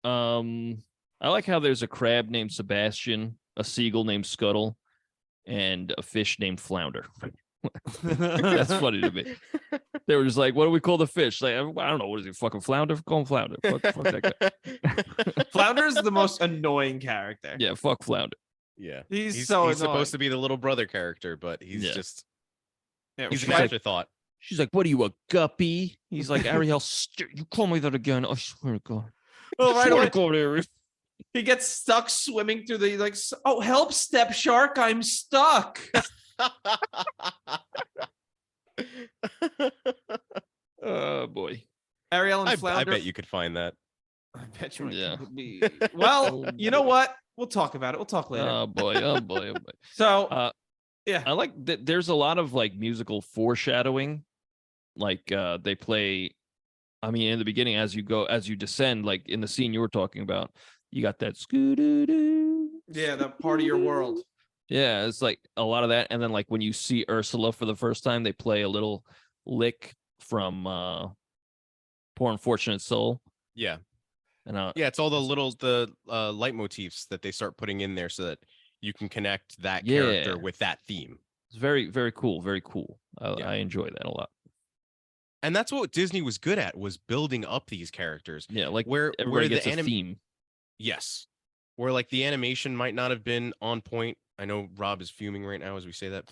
wrong. I like how there's a crab named Sebastian, a seagull named Scuttle, and a fish named Flounder. That's funny to me. They were just like, what do we call the fish? Like, I don't know. What is he? Fucking Flounder? Call him Flounder. Fuck that guy. Flounder is the most annoying character. Yeah, fuck Flounder. Yeah. He's supposed to be the little brother character, but he's just he's an afterthought. She's like, what are you, a guppy? He's like, Ariel, you call me that again. I swear to God. Oh, right. He gets stuck swimming through the oh, help, step shark, I'm stuck. Oh boy. Ariel and Flounder. I bet you could find that. I bet you could be. Well, you know what? We'll talk about it. We'll talk later. Oh boy. So I like that there's a lot of like musical foreshadowing. Like they play I mean, in the beginning, as you descend, like in the scene you were talking about, you got that scoo-doo-doo. Yeah, that part of your world. Yeah, it's like a lot of that. And then like when you see Ursula for the first time, they play a little lick from Poor Unfortunate Soul. Yeah. And yeah, it's all the leitmotifs that they start putting in there so that you can connect that character with that theme. It's very, very cool. Very cool. Yeah. I enjoy that a lot. And that's what Disney was good at, was building up these characters. Yeah, like where gets a theme. Yes. Where like the animation might not have been on point. I know Rob is fuming right now as we say that,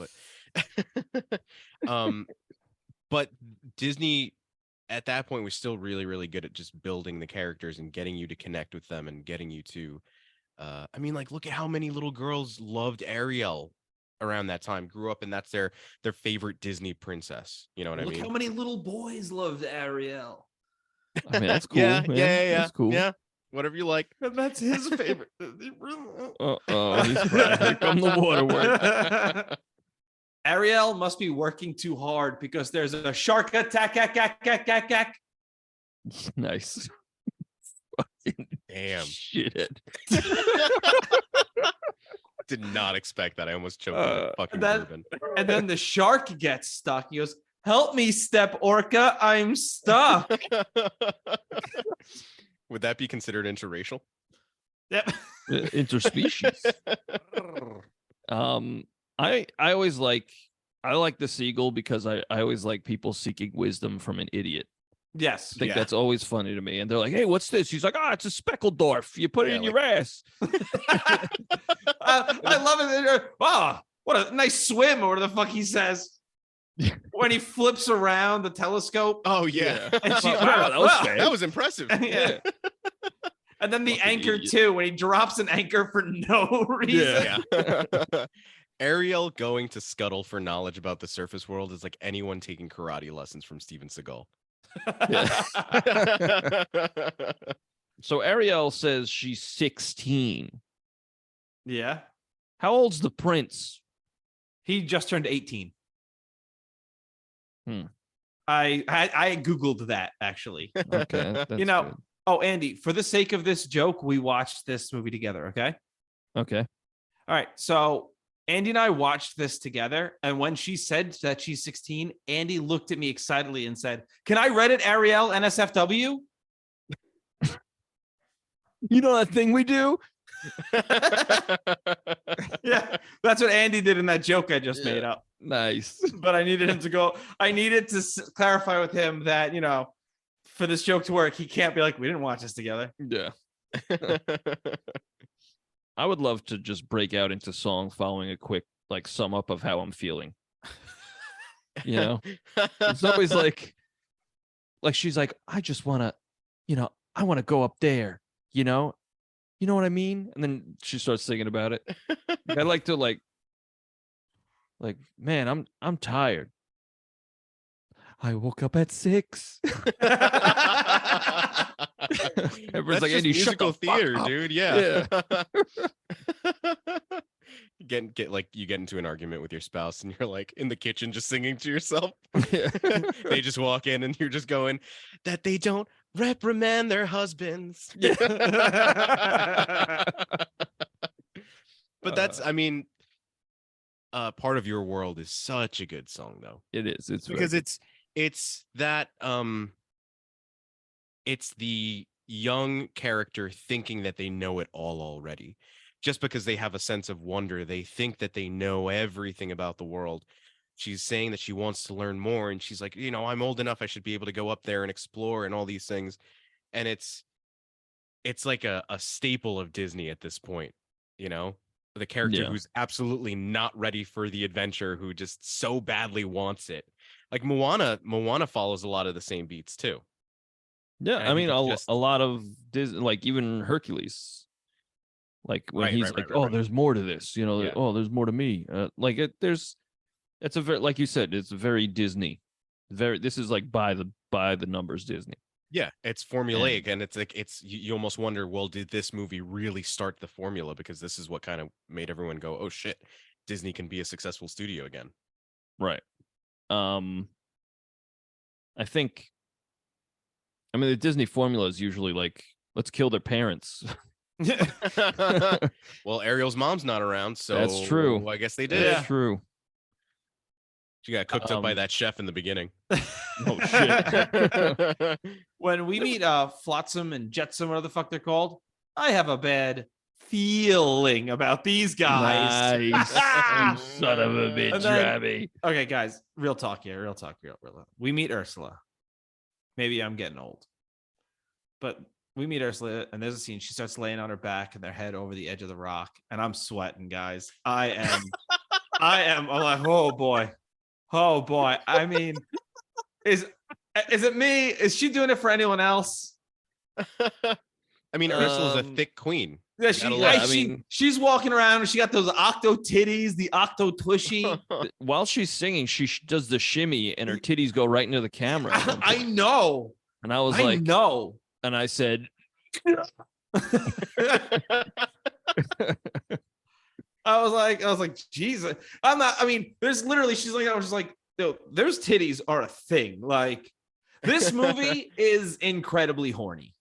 but Disney at that point was still really, really good at just building the characters and getting you to connect with them and getting you to I mean, like, look at how many little girls loved Ariel around that time, grew up, and that's their favorite Disney princess. You know what I mean? Look how many little boys loved Ariel. I mean, that's cool. yeah. That's cool. Yeah. Whatever you like. And that's his favorite. Uh-oh, he's crying. Here come the waterworks. Ariel must be working too hard because there's a shark attack. Nice. Damn. Shit. Did not expect that. I almost choked on the fucking bourbon. And then the shark gets stuck. He goes, "Help me, Step Orca. I'm stuck." Would that be considered interracial? Yep. Interspecies. I always like the seagull because I always like people seeking wisdom from an idiot. Yes. I think that's always funny to me. And they're like, "Hey, what's this?" He's like, "It's a Speckeldorf. You put it in your ass." I love it. Wow, what a nice swim, or whatever the fuck he says. When he flips around the telescope. Oh, yeah. And she, that was impressive. Yeah. And then the anchor, too, when he drops an anchor for no reason. Yeah. Ariel going to Scuttle for knowledge about the surface world is like anyone taking karate lessons from Steven Seagal. So Ariel says she's 16. Yeah. How old's the prince? He just turned 18. Hmm. I Googled that, actually. Okay. You know, good. Oh, Andy, for the sake of this joke, we watched this movie together, okay? Okay. All right. So Andy and I watched this together. And when she said that she's 16, Andy looked at me excitedly and said, "Can I Reddit Ariel NSFW?" You know that thing we do? Yeah, that's what Andy did in that joke I just made up. Nice. But I needed him to go. I needed to clarify with him that, you know, for this joke to work, he can't be like, "We didn't watch this together." Yeah. I would love to just break out into song following a quick like sum up of how I'm feeling. You know, it's always like she's like, "I just want to, you know, I want to go up there, you know what I mean?" And then she starts singing about it. I like to like, man, I'm tired. I woke up at 6. Everyone's like, "Andy, musical theater, dude." Yeah. You get into an argument with your spouse and you're like in the kitchen just singing to yourself. Yeah. They just walk in and you're just going, "That they don't reprimand their husbands." Yeah. But that's, I mean, Part of Your World is such a good song, though. It is. It's because it's that it's the young character thinking that they know it all already. Just because they have a sense of wonder, they think that they know everything about the world. She's saying that she wants to learn more, and she's like, "I'm old enough, I should be able to go up there and explore and all these things." And it's like a staple of Disney at this point, the character who's absolutely not ready for the adventure, who just so badly wants it. Like Moana follows a lot of the same beats too. Yeah, I mean, a lot of Disney, like even Hercules. Like when he's like, "There's more to this," "Oh, there's more to me." It's a very, like you said, it's very Disney. This is like by the numbers Disney. Yeah, it's formulaic, and it's like you almost wonder, well, did this movie really start the formula? Because this is what kind of made everyone go, "Oh shit, Disney can be a successful studio again." Right. I think I mean, the Disney formula is usually like, let's kill their parents. Well, Ariel's mom's not around, so That's true. I guess they did. That's true. She got cooked up by that chef in the beginning. Oh shit. When we meet Flotsam and Jetsam, whatever the fuck they're called, I have a bad feeling about these guys. Nice. You son of a bitch, And then- Robbie. Okay, guys, real talk here. Real talk. We meet Ursula. Maybe I'm getting old, but we meet Ursula, and there's a scene. She starts laying on her back and their head over the edge of the rock, and I'm sweating, guys. I'm like, oh boy. I mean, is it me? Is she doing it for anyone else? I mean, Ursula's a thick queen. Yeah, I she's walking around and she got those octo titties, the octo tushy. While she's singing, she does the shimmy and her titties go right into the camera. I know. And I was I like, know. and I said, I was like, Jesus. I mean, there's literally, she's like, I was just like, yo, those titties are a thing. Like, this movie is incredibly horny.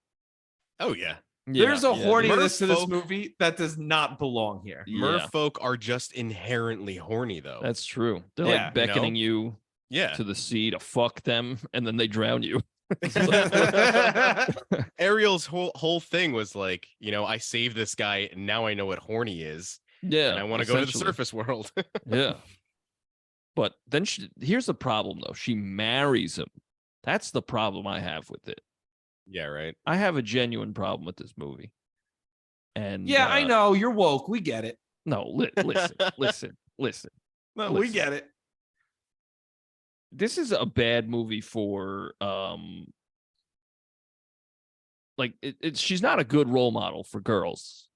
Oh yeah. There's a horniness to this Merfolk- movie that does not belong here. Merfolk are just inherently horny, though. That's true. They're Yeah, like beckoning you yeah. to the sea to fuck them, and then they drown you. Ariel's whole thing was like, I saved this guy, and now I know what horny is, Yeah. and I want to go to the essentially. surface world. Yeah. But then here's the problem, though. She marries him. That's the problem I have with it. Yeah, right. I have a genuine problem with this movie. And Yeah, I know. You're woke. We get it. No, listen. No, we Listen. get it. This is a bad movie for like she's not a good role model for girls.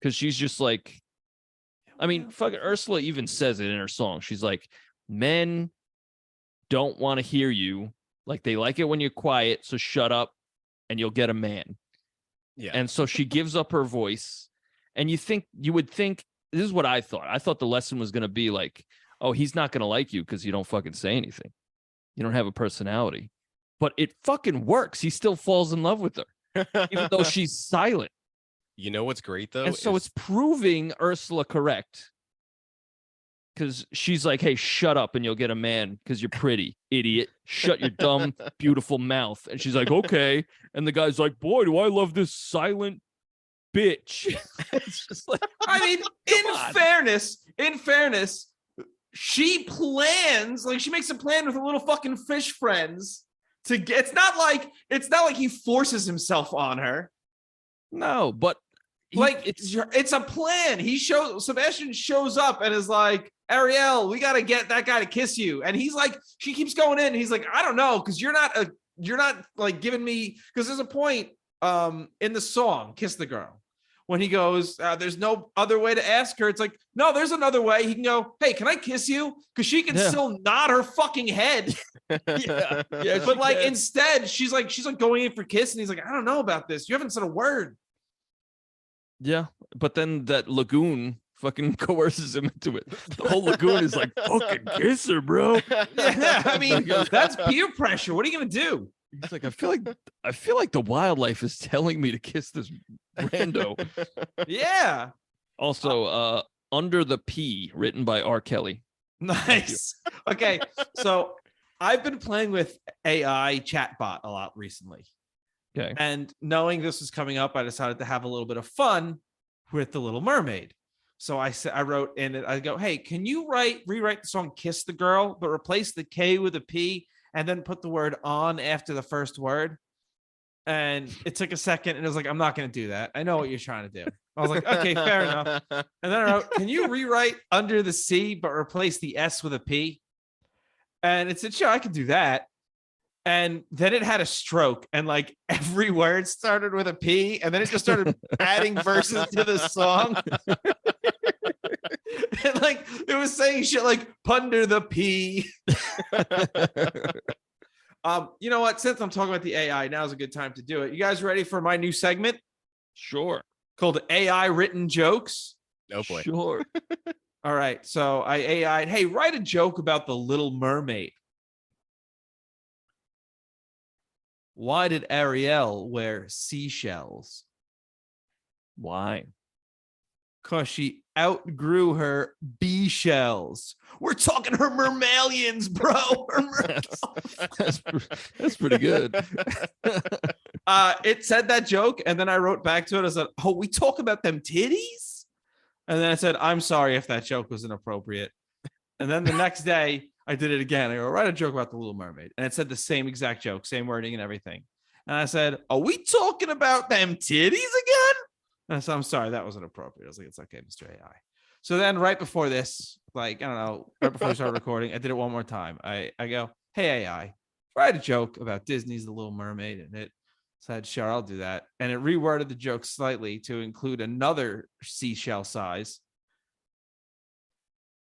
Cause she's just like, I mean, fucking Ursula even says it in her song. She's like, men don't want to hear you. Like, they like it when you're quiet, so shut up and you'll get a man. Yeah. And so she gives up her voice. And you would think, this is what I thought. I thought the lesson was going to be like, oh, he's not going to like you because you don't fucking say anything. You don't have a personality. But it fucking works. He still falls in love with her, even though she's silent. You know what's great, though? And so it's proving Ursula correct. Because she's like, hey, shut up and you'll get a man because you're pretty, idiot. Shut your dumb, beautiful mouth. And she's like, okay. And the guy's like, boy, do I love this silent bitch. It's just like, I mean, in fairness, she plans, like, she makes a plan with her little fucking fish friends to get, it's not like he forces himself on her. no, but It's a plan. Sebastian shows up and is like, Ariel, we got to get that guy to kiss you. And he's like, she keeps going in. And he's like, I don't know. Cause you're not like giving me, cause there's a point in the song, Kiss the Girl, when he goes, there's no other way to ask her. It's like, no, there's another way. He can go, hey, can I kiss you? Cause she can still nod her fucking head. yeah. But like, instead she's like going in for kiss. And he's like, I don't know about this. You haven't said a word. Yeah, but then that lagoon fucking coerces him into it. The whole lagoon is like, fucking kiss her, bro. Yeah, I mean, that's peer pressure. What are you gonna do? He's like, I feel like the wildlife is telling me to kiss this rando. Yeah, Also, Under the P, written by R. Kelly. nice. Okay, so I've been playing with AI chatbot a lot recently. Okay. And knowing this was coming up, I decided to have a little bit of fun with The Little Mermaid. So I wrote in it, I go, hey, can you rewrite the song Kiss the Girl, but replace the K with a P and then put the word on after the first word? And it took a second and it was like, I'm not going to do that. I know what you're trying to do. I was like, okay, fair enough. And then I wrote, can you rewrite Under the Sea, but replace the S with a P? And it said, sure, I can do that. And then it had a stroke and like every word started with a P and then it just started adding verses to the song. And like it was saying shit like Punder the P. You know what? Since I'm talking about the AI, now's a good time to do it. You guys ready for my new segment Sure. called AI Written Jokes? Oh boy. Sure. All right. So I AI'd, hey, write a joke about the Little Mermaid. Why did Ariel wear seashells? Why? Because she outgrew her bee shells. We're talking her mammalians, bro. That's pretty good. It said that joke, and then I wrote back to it. I said, "Oh, we talk about them titties," and then I said, "I'm sorry if that joke was inappropriate." And then the next day, I did it again. I go, write a joke about the Little Mermaid, and it said the same exact joke, same wording and everything. And I said, "Are we talking about them titties again?" And I said, "I'm sorry, that wasn't appropriate." I was like, "It's okay, Mr. AI." So then, right before this, like I don't know, right before we started recording, I did it one more time. I go, "Hey AI, write a joke about Disney's The Little Mermaid," and it said, "Sure, I'll do that." And it reworded the joke slightly to include another seashell size.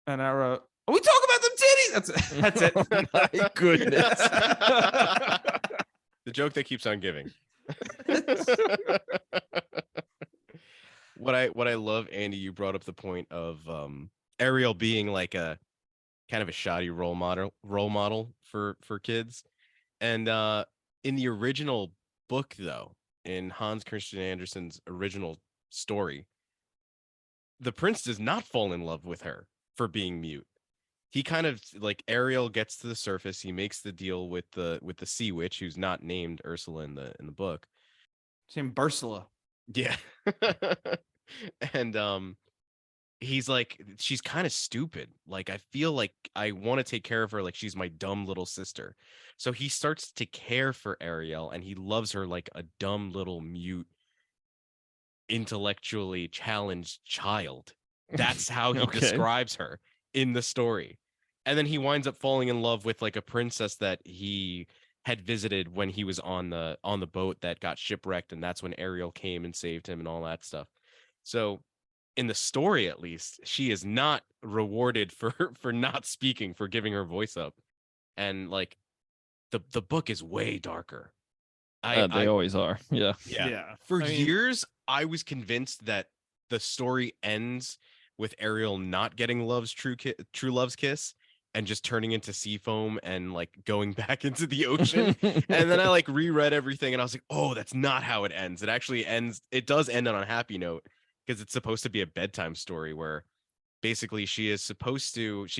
And I wrote, "Are we talking about them titties?" That's it. My goodness. The joke that keeps on giving. What I love, Andy, you brought up the point of Ariel being like a kind of a shoddy role model for kids. And in the original book, though, in Hans Christian Andersen's original story, the prince does not fall in love with her for being mute. He kind of like Ariel gets to the surface. He makes the deal with the sea witch, who's not named Ursula in the book. It's named Ursula. Yeah. And he's like, she's kind of stupid. Like, I feel like I want to take care of her like she's my dumb little sister. So he starts to care for Ariel, and he loves her like a dumb little mute, intellectually challenged child. That's how he Okay. describes her in the story. And then he winds up falling in love with like a princess that he had visited when he was on the boat that got shipwrecked, and that's when Ariel came and saved him and all that stuff. So in the story, at least, she is not rewarded for not speaking, for giving her voice up. And like the book is way darker. They always are. Yeah. Yeah. For I mean- years, I was convinced that the story ends with Ariel not getting love's true love's kiss and just turning into sea foam and like going back into the ocean. And then I like reread everything and I was like, oh, that's not how it ends. It actually ends. It does end on a happy note because it's supposed to be a bedtime story where basically she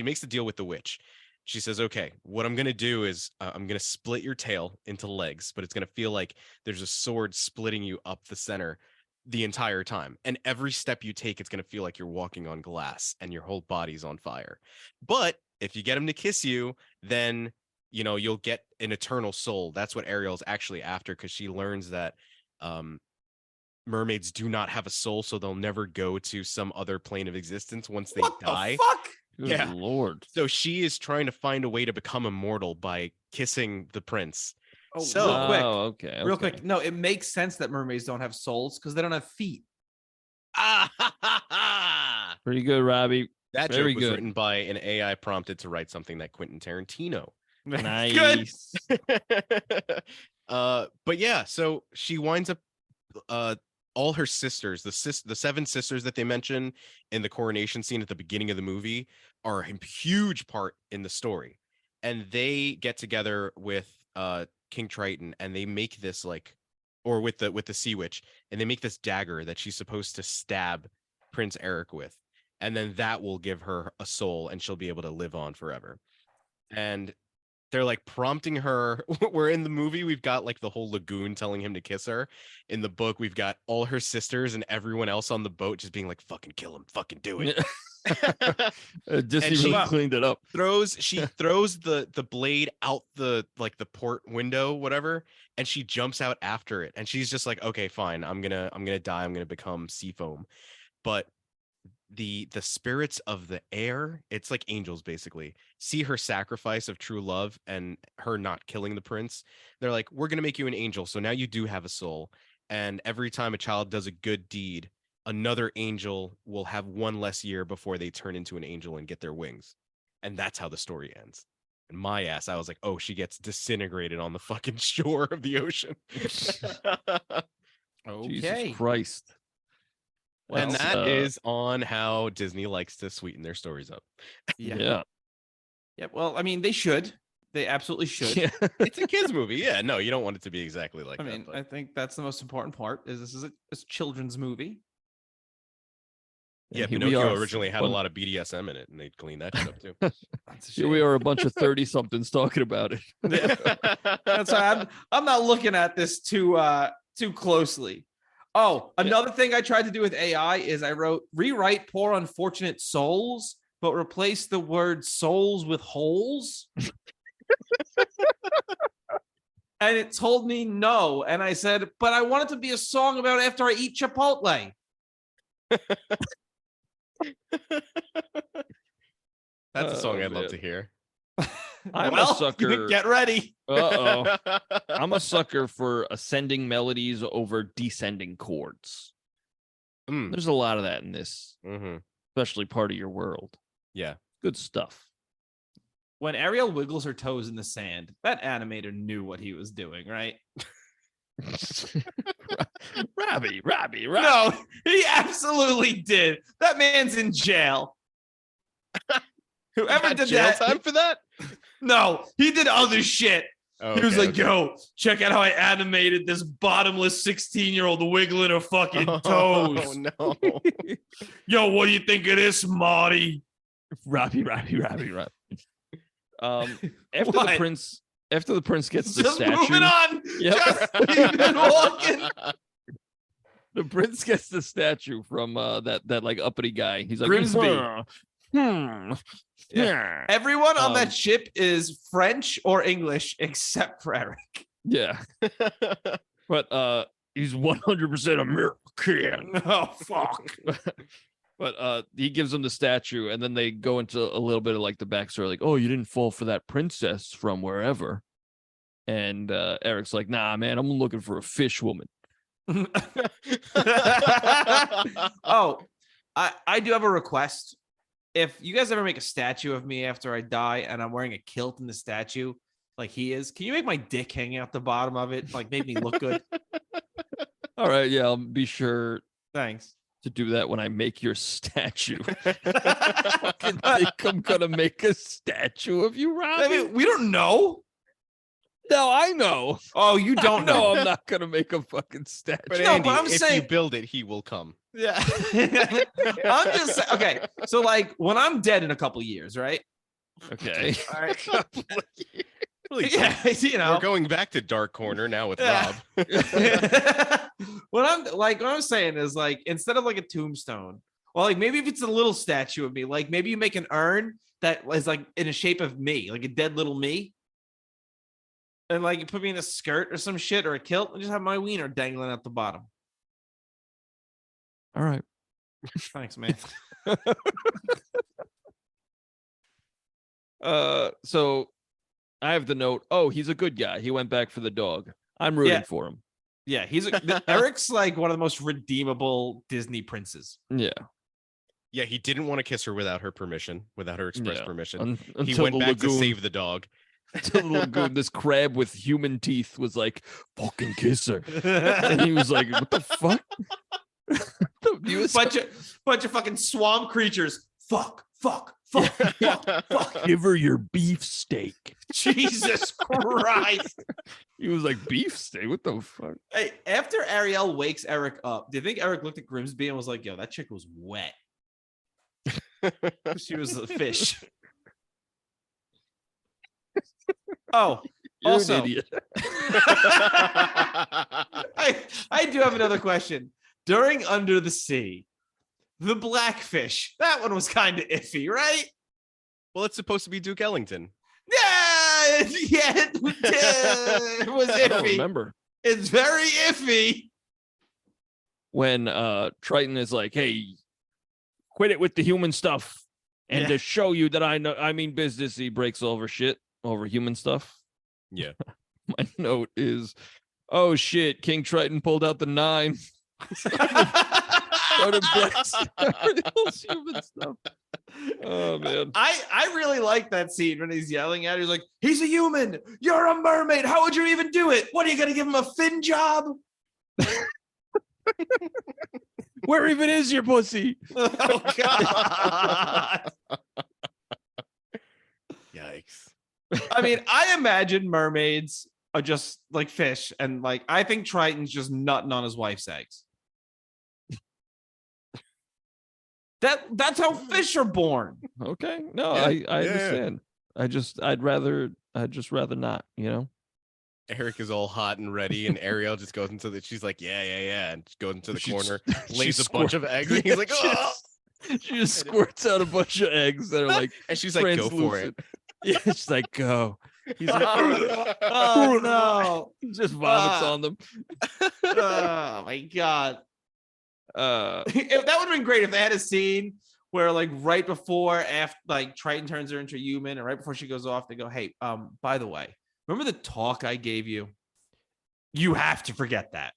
makes the deal with the witch. She says, okay, what I'm going to do is I'm going to split your tail into legs, but it's going to feel like there's a sword splitting you up the center the entire time. And every step you take, it's going to feel like you're walking on glass and your whole body's on fire. But if you get him to kiss you, then, you know, you'll get an eternal soul. That's what Ariel's actually after, because she learns that mermaids do not have a soul, so they'll never go to some other plane of existence once they What die. the fuck? Good Yeah. Lord. So she is trying to find a way to become immortal by kissing the prince. Oh, So- real quick. Okay. Real quick. No, it makes sense that mermaids don't have souls because they don't have feet. Ah, Pretty good, Robbie. that Very joke was good. written by an AI prompted to write something that Quentin Tarantino. Nice. But yeah, so she winds up all her sisters, the seven sisters that they mention in the coronation scene at the beginning of the movie, are a huge part in the story. And they get together with King Triton and they make this like, or with the sea witch, and they make this dagger that she's supposed to stab Prince Eric with. And then that will give her a soul and she'll be able to live on forever. And they're like prompting her. Where in the movie we've got like the whole lagoon telling him to kiss her. In the book, we've got all her sisters and everyone else on the boat just being like, fucking kill him, fucking do it. Disney And really she- cleaned it up. She throws the blade out the port window, whatever, and she jumps out after it. And she's just like, okay, fine, I'm gonna die, I'm gonna become sea foam. But the spirits of the air, it's like angels basically, see her sacrifice of true love and her not killing the prince. They're like, we're gonna make you an angel, so now you do have a soul. And every time a child does a good deed, another angel will have one less year before they turn into an angel and get their wings. And that's how the story ends. And my ass, I was like, oh, she gets disintegrated on the fucking shore of the ocean. Jesus Christ. And That's, that is on how Disney likes to sweeten their stories up. Yeah. Yeah. Yeah. Well, I mean, they should. They absolutely should. Yeah. It's a kids movie. Yeah, no, you don't want it to be exactly like I that. mean, but- I think that's the most important part. Is this is a children's movie? yeah, Here we Pinocchio are, originally had a fun- lot of BDSM in it, and they cleaned that shit up too. That's a Here we are, a bunch of 30-somethings talking about it. That's why I'm not looking at this too closely. Oh, another thing I tried to do with AI is I wrote rewrite poor unfortunate souls, but replace the word souls with holes. And it told me no. And I said, but I want it to be a song about after I eat Chipotle. That's a song Oh, I'd love man. to hear. I'm Well, a sucker. Get ready. Uh-oh. I'm a sucker for ascending melodies over descending chords. Mm. There's a lot of that in this, Hmm. especially Part of Your World. Yeah. Good stuff. When Ariel wiggles her toes in the sand, that animator knew what he was doing, right? Robbie. No, he absolutely did. That man's in jail. Whoever Got did jail that? time for that? No, he did other shit. Oh, He was okay, like, okay. yo, check out how I animated this bottomless 16-year-old wiggling her fucking toes. Oh no. Yo, what do you think of this, Marty? Robbie. After What? the prince gets the Just statue. moving on. Yep. Just keep walking. The prince gets the statue from that like uppity guy. He's like Grimsby. yeah. Everyone on that Um, ship is French or English except for Eric. Yeah. But he's 100% American. Oh, fuck. But he gives him the statue, and then they go into a little bit of like the backstory, like, oh, you didn't fall for that princess from wherever. And Eric's like, nah, man, I'm looking for a fish woman. Oh, I do have a request. If you guys ever make a statue of me after I die and I'm wearing a kilt in the statue, like he is, can you make my dick hang out the bottom of it? Like, make me look good. All right, yeah, I'll be sure Thanks. to do that when I make your statue. Fucking think I'm gonna make a statue of you, Robbie? I mean, we don't know. No, I know. Oh, you don't No, know. I'm not gonna make a fucking statue. But No, Andy, but I'm if saying- you build it, he will come. Yeah. I'm just okay. So, like, when I'm dead in a couple years, right? Okay. All right. Really, Yeah, you know. We're going back to Dark Corner now with Yeah. Rob. what I'm saying is, like, instead of like a tombstone, well, like maybe if it's a little statue of me, like maybe you make an urn that is like in the shape of me, like a dead little me. And like you put me in a skirt or some shit or a kilt and just have my wiener dangling at the bottom. All right. Thanks, man. So I have the note. Oh, he's a good guy. He went back for the dog. I'm rooting Yeah. for him. Yeah, Eric's like one of the most redeemable Disney princes. Yeah. Yeah, he didn't want to kiss her without her permission, without her express Yeah. permission. He Until went the back lagoon, to save the dog. until the lagoon, this crab with human teeth was like, fucking kiss her. And he was like, what the fuck? He was bunch of fucking swamp creatures. Fuck. give her your beef steak. Jesus Christ. He was like, beef steak? What the fuck? Hey, after Ariel wakes Eric up, do you think Eric looked at Grimsby and was like, yo, that chick was wet? She was a fish. Oh, You're also, an idiot. I do have another question. During Under the Sea, the blackfish, that one was kind of iffy, right? Well, it's supposed to be Duke Ellington. Yeah, it was I don't iffy. remember. It's very iffy. When Triton is like, hey, quit it with the human stuff. And Yeah. to show you that I mean business, he breaks over shit over human stuff. Yeah. My note is, oh shit, King Triton pulled out the 9. Started blasting Ariel's human stuff. Oh man. I really like that scene when he's yelling at her. He's like, he's a human. You're a mermaid. How would you even do it? What are you gonna give him a fin job? Where even is your pussy? Oh god. Yikes. I I mean, I imagine mermaids are just like fish, and like I think Triton's just nutting on his wife's eggs. That's how fish are born. Okay. No, Yeah, I yeah. understand. I'd just rather not, you know? Eric is all hot and ready, and Ariel just goes into the. She's like, yeah, and she goes into the corner, lays a bunch of eggs, and he's like, oh. She just squirts out a bunch of eggs that are like, And she's like, go for it. yeah, she's like, go. He's like, Oh no! he just vomits on them. Oh my god! Uh, That would have been great if they had a scene where, like, right before, after, like, Triton turns her into a human, and right before she goes off, they go, "Hey, by the way, remember the talk I gave you? You have to forget that."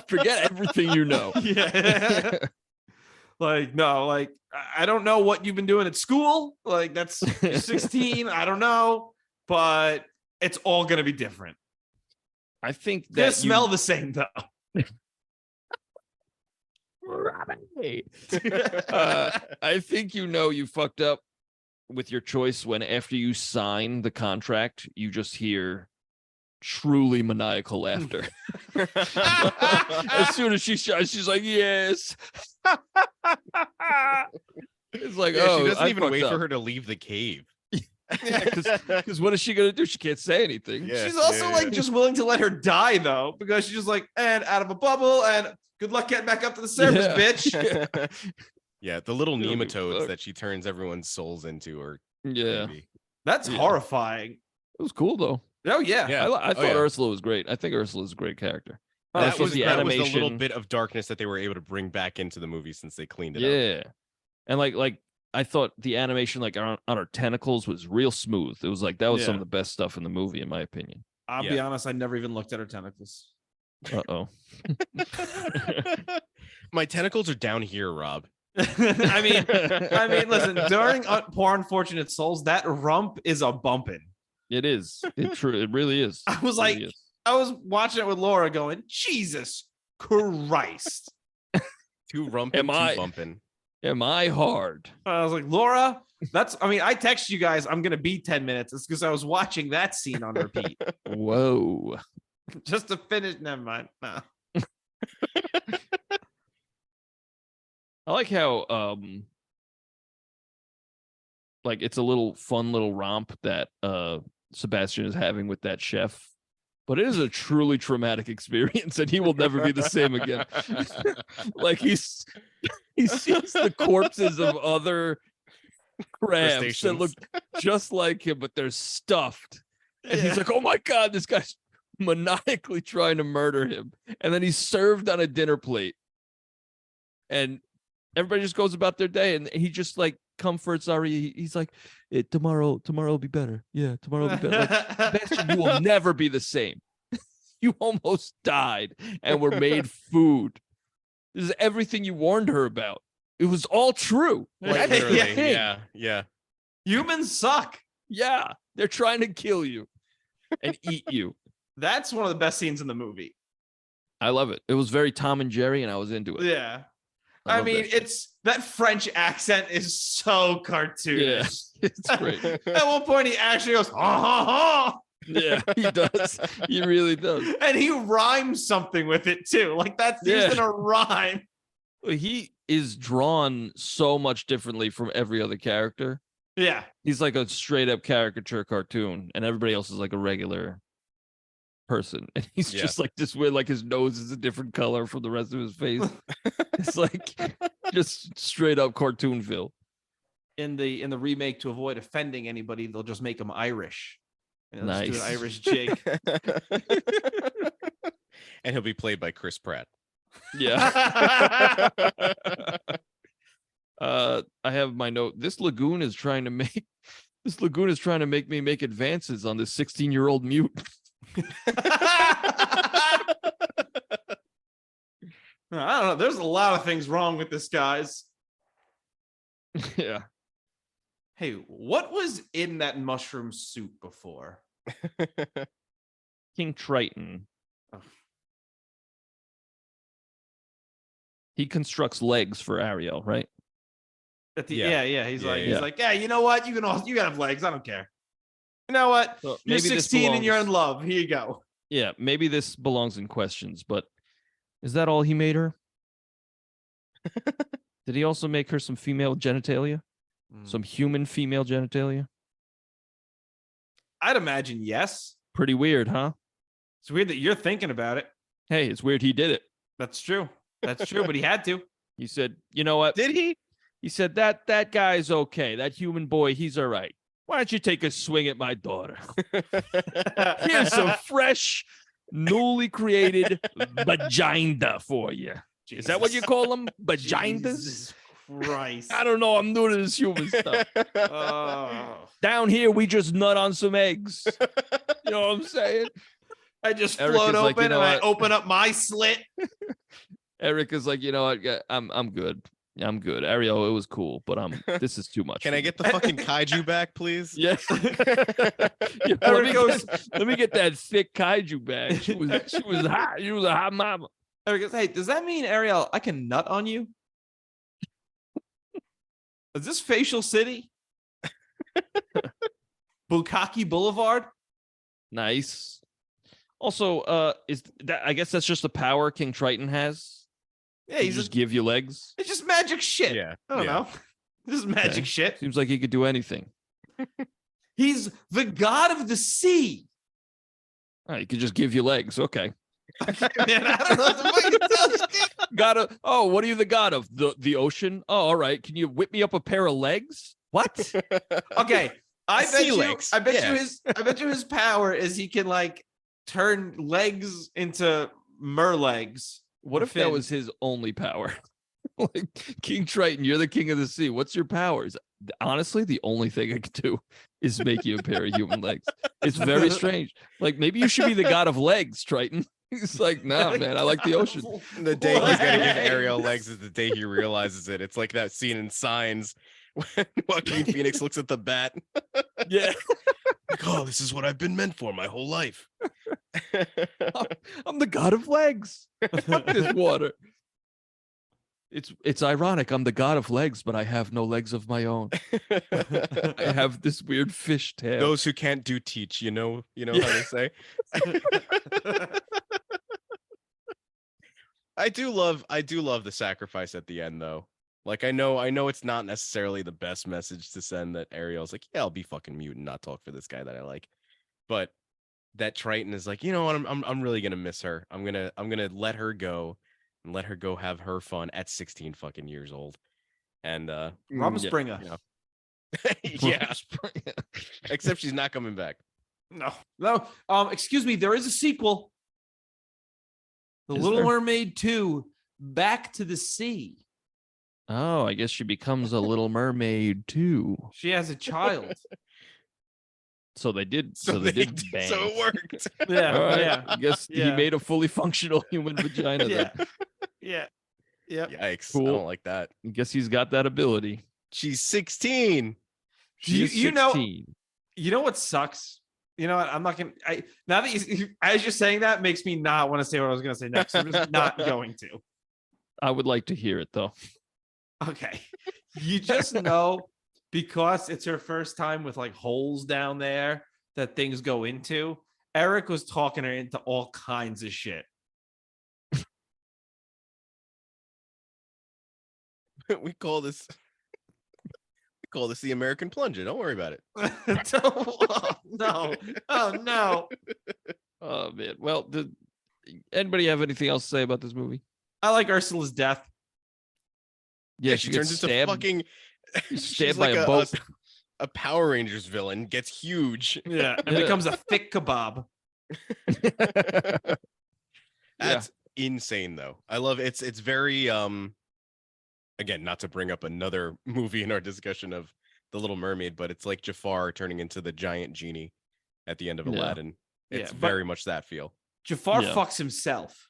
forget everything you know. Yeah. Like, no, like, I don't know what you've been doing at school. Like, that's 16. I don't know, but it's all gonna be different. I think They that smell the same though. I think you fucked up with your choice when after you sign the contract, you just hear truly maniacal laughter. As soon as she shines, she's like, yes. It's like, Yeah, oh, she doesn't I even wait fucked for up. her to leave the cave. Because what is she gonna do? She can't say anything. Yeah. She's also yeah. like just willing to let her die though, because she's just like, and out of a bubble, and good luck getting back up to the surface, Yeah. bitch. Yeah, the little It'll be nematodes fucked. that she turns everyone's souls into are Yeah, creepy. That's Yeah. horrifying. it was cool though. Oh yeah. Yeah. I thought yeah. Ursula was great. I think Ursula's a great character. Oh, That she's was the that was the animation. little bit of darkness that they were able to bring back into the movie since they cleaned it up. Yeah, and like I thought the animation like on her tentacles was real smooth. It was like that was some Yeah. of the best stuff in the movie, in my opinion. I'll be honest, I never even looked at her tentacles. Uh-oh. My tentacles are down here, Rob. I mean, listen, during Poor Unfortunate Souls, that rump is a bumping. It is. It really is. I was It really like, is. I was watching it with Laura going, Jesus Christ. Too rumpin', Am I- too bumpin'. Am I hard? I was like, Laura, I texted you guys, I'm going to be 10 minutes. It's because I was watching that scene on repeat Whoa. just to finish. Never mind. No. I like how like it's a little fun little romp that Sebastian is having with that chef. But it is a truly traumatic experience, and he will never be the same again. Like he sees the corpses of other crabs that look just like him, but they're stuffed. And he's like, "Oh my god, this guy's maniacally trying to murder him." And then he's served on a dinner plate, and everybody just goes about their day, and he just like comforts Ari. He's like, tomorrow will be better. Yeah, tomorrow will be better. Like, Sebastian, you will never be the same. You almost died and were made food. This is everything you warned her about. It was all true. Like, That's the literally, thing. yeah. Humans suck. Yeah, they're trying to kill you and eat you. That's one of the best scenes in the movie. I love it. It was very Tom and Jerry, and I was into it. Yeah. I I love mean, that shit. it's that French accent is so cartoonish. Yeah, it's great. At one point, he actually goes, ha ha ha. Yeah, he does. He really does. And he rhymes something with it too. Like that's used in a rhyme. He is drawn so much differently from every other character. Yeah. He's like a straight up caricature cartoon, and everybody else is like a regular person. And he's just like this weird, like his nose is a different color from the rest of his face. It's like just straight up Cartoonville. In the remake, to avoid offending anybody, they'll just make him Irish. And they'll just do Nice. an Irish jig. And he'll be played by Chris Pratt. Yeah. I have my note. This lagoon is trying to make me make advances on this 16-year-old mute. I don't know. There's a lot of things wrong with this, guys. Yeah. Hey, what was in that mushroom soup before? King Triton. Oh. He constructs legs for Ariel, right? At the, Yeah. yeah. He's Yeah, like, yeah. he's like, yeah. You know what? You can have legs. I don't care. You know what? So You're maybe this 16 and you're in belongs- love. Here you go. Yeah, maybe this belongs in questions, but is that all he made her? Did he also make her some female genitalia? Some human female genitalia? I'd imagine yes. Pretty weird, huh? It's weird that you're thinking about it. Hey, it's weird he did it. That's true. That's true, but he had to. He said, you know what? Did he? He said, that guy's okay. That human boy, he's all right. Why don't you take a swing at my daughter? Here's some fresh, newly created vagina for you. Is that what you call them? Vaginas? Jesus Christ. I don't know. I'm new to this human stuff. Oh. Down here, we just nut on some eggs. You know what I'm saying? I just Eric float is open like, you know and I what? open up my slit. Eric is like, you know what? Yeah, I'm good. Yeah, I'm good. Ariel, it was cool, but this is too much. Can for I me. get the fucking kaiju back, please? Yeah. Yeah, Eric goes- let me get that thick kaiju bag. She was hot. She was a hot mama. Eric goes, hey, does that mean, Ariel, I can nut on you? Is this Facial City? Bukkake Boulevard? Nice. Also, is that? I guess that's just the power King Triton has. Yeah, He he's just just, give you legs. it's just magic shit. Yeah. I don't yeah. know. This is magic Okay. shit. Seems like he could do anything. He's the god of the sea. Oh, he could just give you legs. Okay. Man, I don't know what the fuck to tell you. Gotta. Oh, what are you the god of? The ocean? Oh, all right. Can you whip me up a pair of legs? What? Okay, I Sea bet you. legs, I bet yeah. you his. I bet you his power is he can like turn legs into merlegs. What if that was his only power? Like, King Triton, you're the king of the sea. What's your powers? Honestly, the only thing I can do is make you a pair of human legs. It's very strange. Like, maybe you should be the god of legs, Triton. He's like, nah, man, I like the ocean. The day he's gonna give Legs. Ariel legs is the day he realizes it. It's like that scene in Signs when Joaquin Phoenix looks at the bat. Yeah. Like, oh, this is what I've been meant for my whole life. I'm the god of legs. Fuck this water. It's ironic. I'm the god of legs, but I have no legs of my own. I have this weird fish tail. Those who can't do teach, you know how they say. I do love the sacrifice at the end though. Like I know it's not necessarily the best message to send that Ariel's like, yeah, I'll be fucking mute and not talk for this guy that I like. But that Triton is like, you know what, I'm really gonna miss her. I'm gonna let her go and let her go have her fun at 16 fucking years old. And Rumspringa. you know. Yeah. Except she's not coming back. No. Excuse me. There is a sequel. The Is Little there? Mermaid 2, Back to the Sea. Oh, I guess she becomes a little mermaid too. She has a child. So they did. So they did bang. So it worked. Yeah. All right. Yeah. I guess he Yeah. made a fully functional human vagina. Yeah. Then. Yeah. Yeah. Yikes. I Cool. don't like that. I guess he's got that ability. She's 16. She is You know, 16. you know what sucks? You know what? I'm not gonna. Now that as you're saying that makes me not want to say what I was gonna say next. I'm just not going to. I would like to hear it though. Okay. You just know because it's her first time with like holes down there that things go into. Eric was talking her into all kinds of shit. we call this the American plunger. Don't worry about it. Oh, no. Oh no. Oh man. Well, did anybody have anything else to say about this movie? I like Ursula's death. Yeah, she gets turns into stabbed. fucking She's she's stabbed like by a boat. a Power Rangers villain, gets huge. Yeah. And Yeah. becomes a thick kebab. That's insane though. I love it's very again, not to bring up another movie in our discussion of The Little Mermaid, but it's like Jafar turning into the giant genie at the end of Yeah. Aladdin. It's Yeah, but- very much that feel. Jafar Yeah. fucks himself.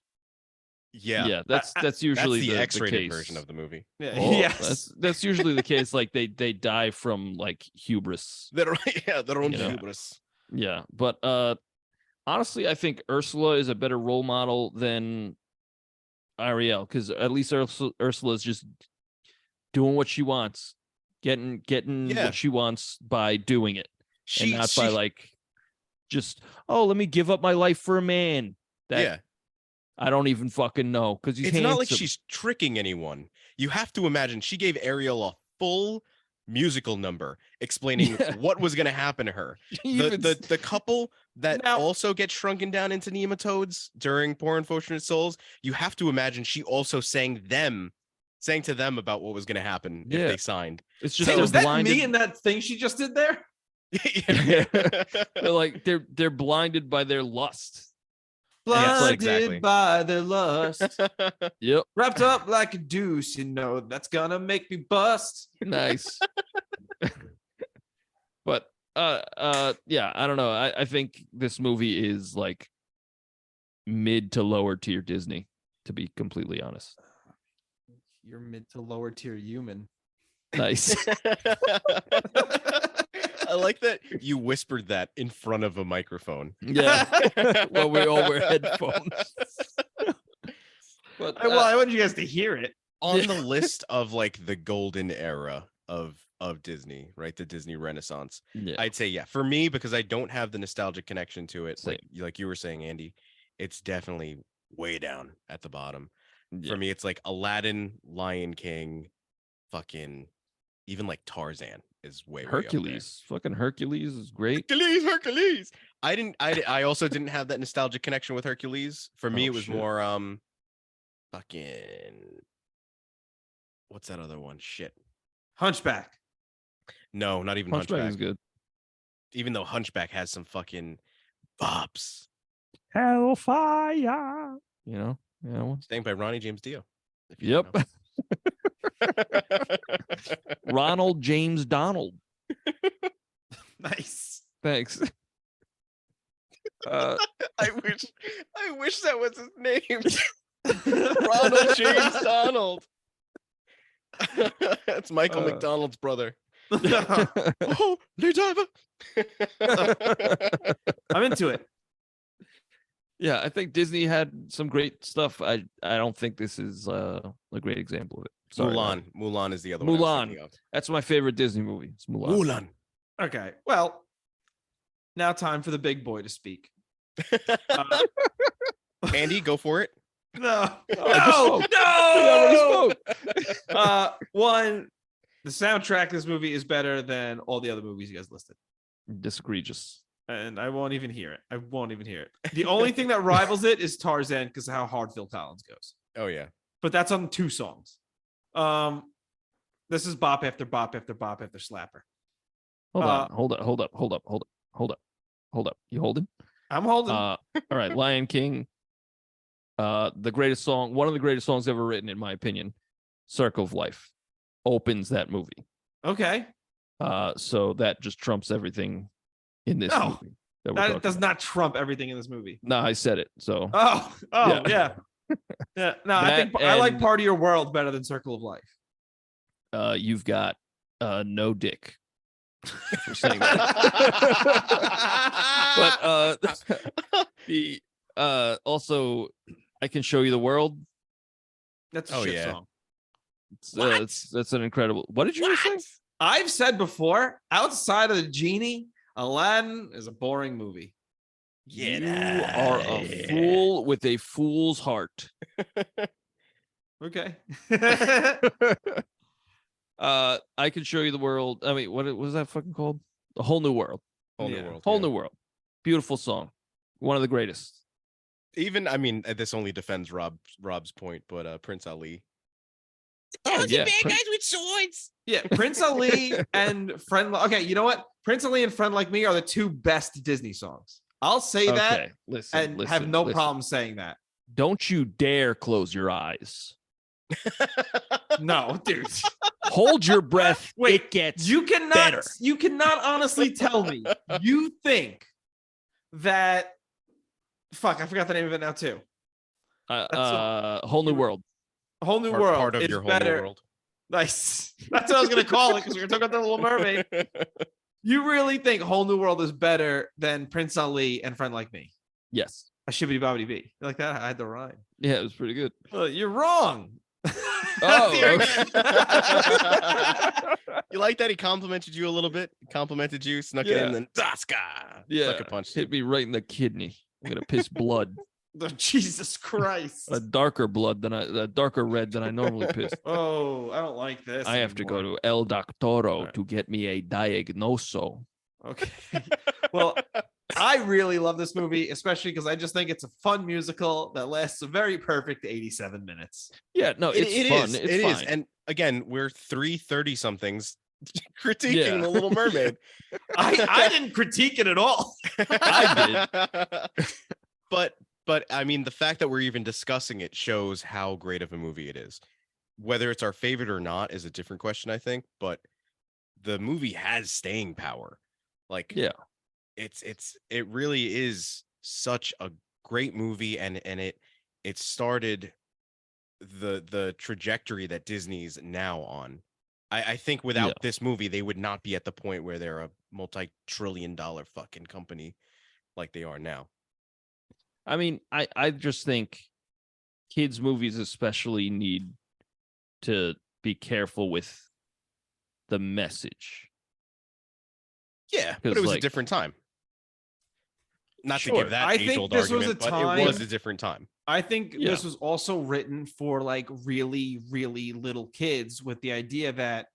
Yeah, that's usually That's the the X-rated case. version of the movie. Yeah. Oh, Yes. that's usually the case. Like they die from like hubris. Their own You know. hubris. Yeah, but honestly, I think Ursula is a better role model than Ariel because at least Ursula is just doing what she wants, getting Yeah. what she wants by doing it, and She, not by like just, oh, let me give up my life for a man that yeah. I don't even fucking know because he's It's handsome. not like she's tricking anyone. You have to imagine she gave Ariel a full musical number explaining Yeah. what was going to happen to her. Even The couple that Now- also get shrunken down into nematodes during Poor Unfortunate Souls, you have to imagine she also sang to them about what was going to happen if Yeah. they signed. it's just Hey, they're was that blinded. me in that thing she just did there? They're like they're blinded by their lust. Yes, Blinded exactly. by their lust, Yep. wrapped up like a deuce. You know that's gonna make me bust. Nice. But yeah, I don't know. I think this movie is like mid to lower tier Disney, to be completely honest. You're mid to lower tier human. Nice. I like that you whispered that in front of a microphone. Yeah. Well, we all wear headphones. But Well, I wanted you guys to hear it. On the list of like the golden era of Disney, right? The Disney Renaissance. yeah. I'd say, yeah, for me, because I don't have the nostalgic connection to it, Same. like you were saying, Andy, it's definitely way down at the bottom. Yeah. For me, it's like Aladdin, Lion King, fucking even like Tarzan is way up there. Hercules. Fucking Hercules is great. Hercules. I also didn't have that nostalgic connection with Hercules. For me, Oh, it was shit. more fucking what's that other one? Shit. Hunchback. No, not even Hunchback Hunchback. is good. Even though Hunchback has some fucking bops. Hellfire. You know? Yeah. Sang by Ronnie James Dio. if you Yep. don't know. Ronald James Donald. Nice. Thanks. I wish that was his name. Ronald James Donald. That's Michael McDonald's brother. Oh, Lee Diver. I'm into it. Yeah, I think Disney had some great stuff. I don't think this is a great example of it. Sorry. Mulan is the other one. I was Mulan. thinking of. That's my favorite Disney movie. It's Mulan. Mulan. Okay. Well, now time for the big boy to speak. Andy, go for it. No. spoke. No. One, the soundtrack of this movie is better than all the other movies you guys listed. Disegregious. And I won't even hear it. The only thing that rivals it is Tarzan because of how hard Phil Collins goes. Oh yeah. But that's on 2 songs. This is bop after bop after bop after slapper. Hold on. Hold up. You holding? I'm holding. All right. Lion King. The greatest song, one of the greatest songs ever written, in my opinion, Circle of Life, opens that movie. Okay. So that just trumps everything in this No, movie. That That does not trump everything in this movie. No, I said it. So Oh, Yeah. yeah. Yeah. No, I think That I like and- Part of Your World better than Circle of Life. you've got no dick for saying that. But the also I Can Show You the World. That's a Oh, shit yeah. song. That's an incredible. What did you just say? I've said before, outside of the genie, Aladdin is a boring movie. You are a fool with a fool's heart. Okay. I Can Show You the World. I mean, what was that fucking called? A Whole New World. Whole Yeah. New World. Whole yeah. New World. Beautiful song. One of the greatest. Even I mean, this only defends Rob's point, but Prince Ali. Oh, yeah. with swords. Yeah, Prince Ali and Friend. Okay, you know what? Prince Ali and Friend Like Me are the 2 best Disney songs. I'll say that Okay, listen, and have listen, no listen. problem saying that. Don't you dare close your eyes. No, dude. Hold your breath. Wait, it gets You cannot. better. You cannot honestly tell me you think that. Fuck, I forgot the name of it now too. Whole New World. Whole New World Part of is your whole better. new world. Nice. That's what I was gonna call it because we were talking about the Little Mermaid. You really think Whole New World is better than Prince Ali and Friend Like Me? Yes. A shibbity bobbity bee. You like that? I had the rhyme. Yeah, it was pretty good. You're wrong. Oh, You like that? He complimented you a little bit. Complimented you, snuck it in, and then Daska. Yeah, Sucker punched hit me right in the kidney. I'm gonna piss blood, Jesus Christ. a darker red than I normally piss. Oh, I don't like this. I have to go anymore. to El Doctoro Right. to get me a diagnoso. Okay. Well, I really love this movie, especially because I just think it's a fun musical that lasts a very perfect 87 minutes. Yeah, no, it's fun. It It's is. fine. And again, we're 330 somethings critiquing Yeah. The Little Mermaid. I didn't critique it at all. I did. But I mean, the fact that we're even discussing it shows how great of a movie it is. Whether it's our favorite or not is a different question, I think. But the movie has staying power. Like, Yeah. it really is such a great movie, and it started the trajectory that Disney's now on. I think without this movie, they would not be at the point where they're a multi-trillion-dollar fucking company like they are now. I mean, I just think kids' movies especially need to be careful with the message. Yeah, but 'Cause, it was a like- different time. Not to Sure. give that I think age-old this was argument, a but time- it was a different time. I think Yeah. this was also written for like really, really little kids with the idea that,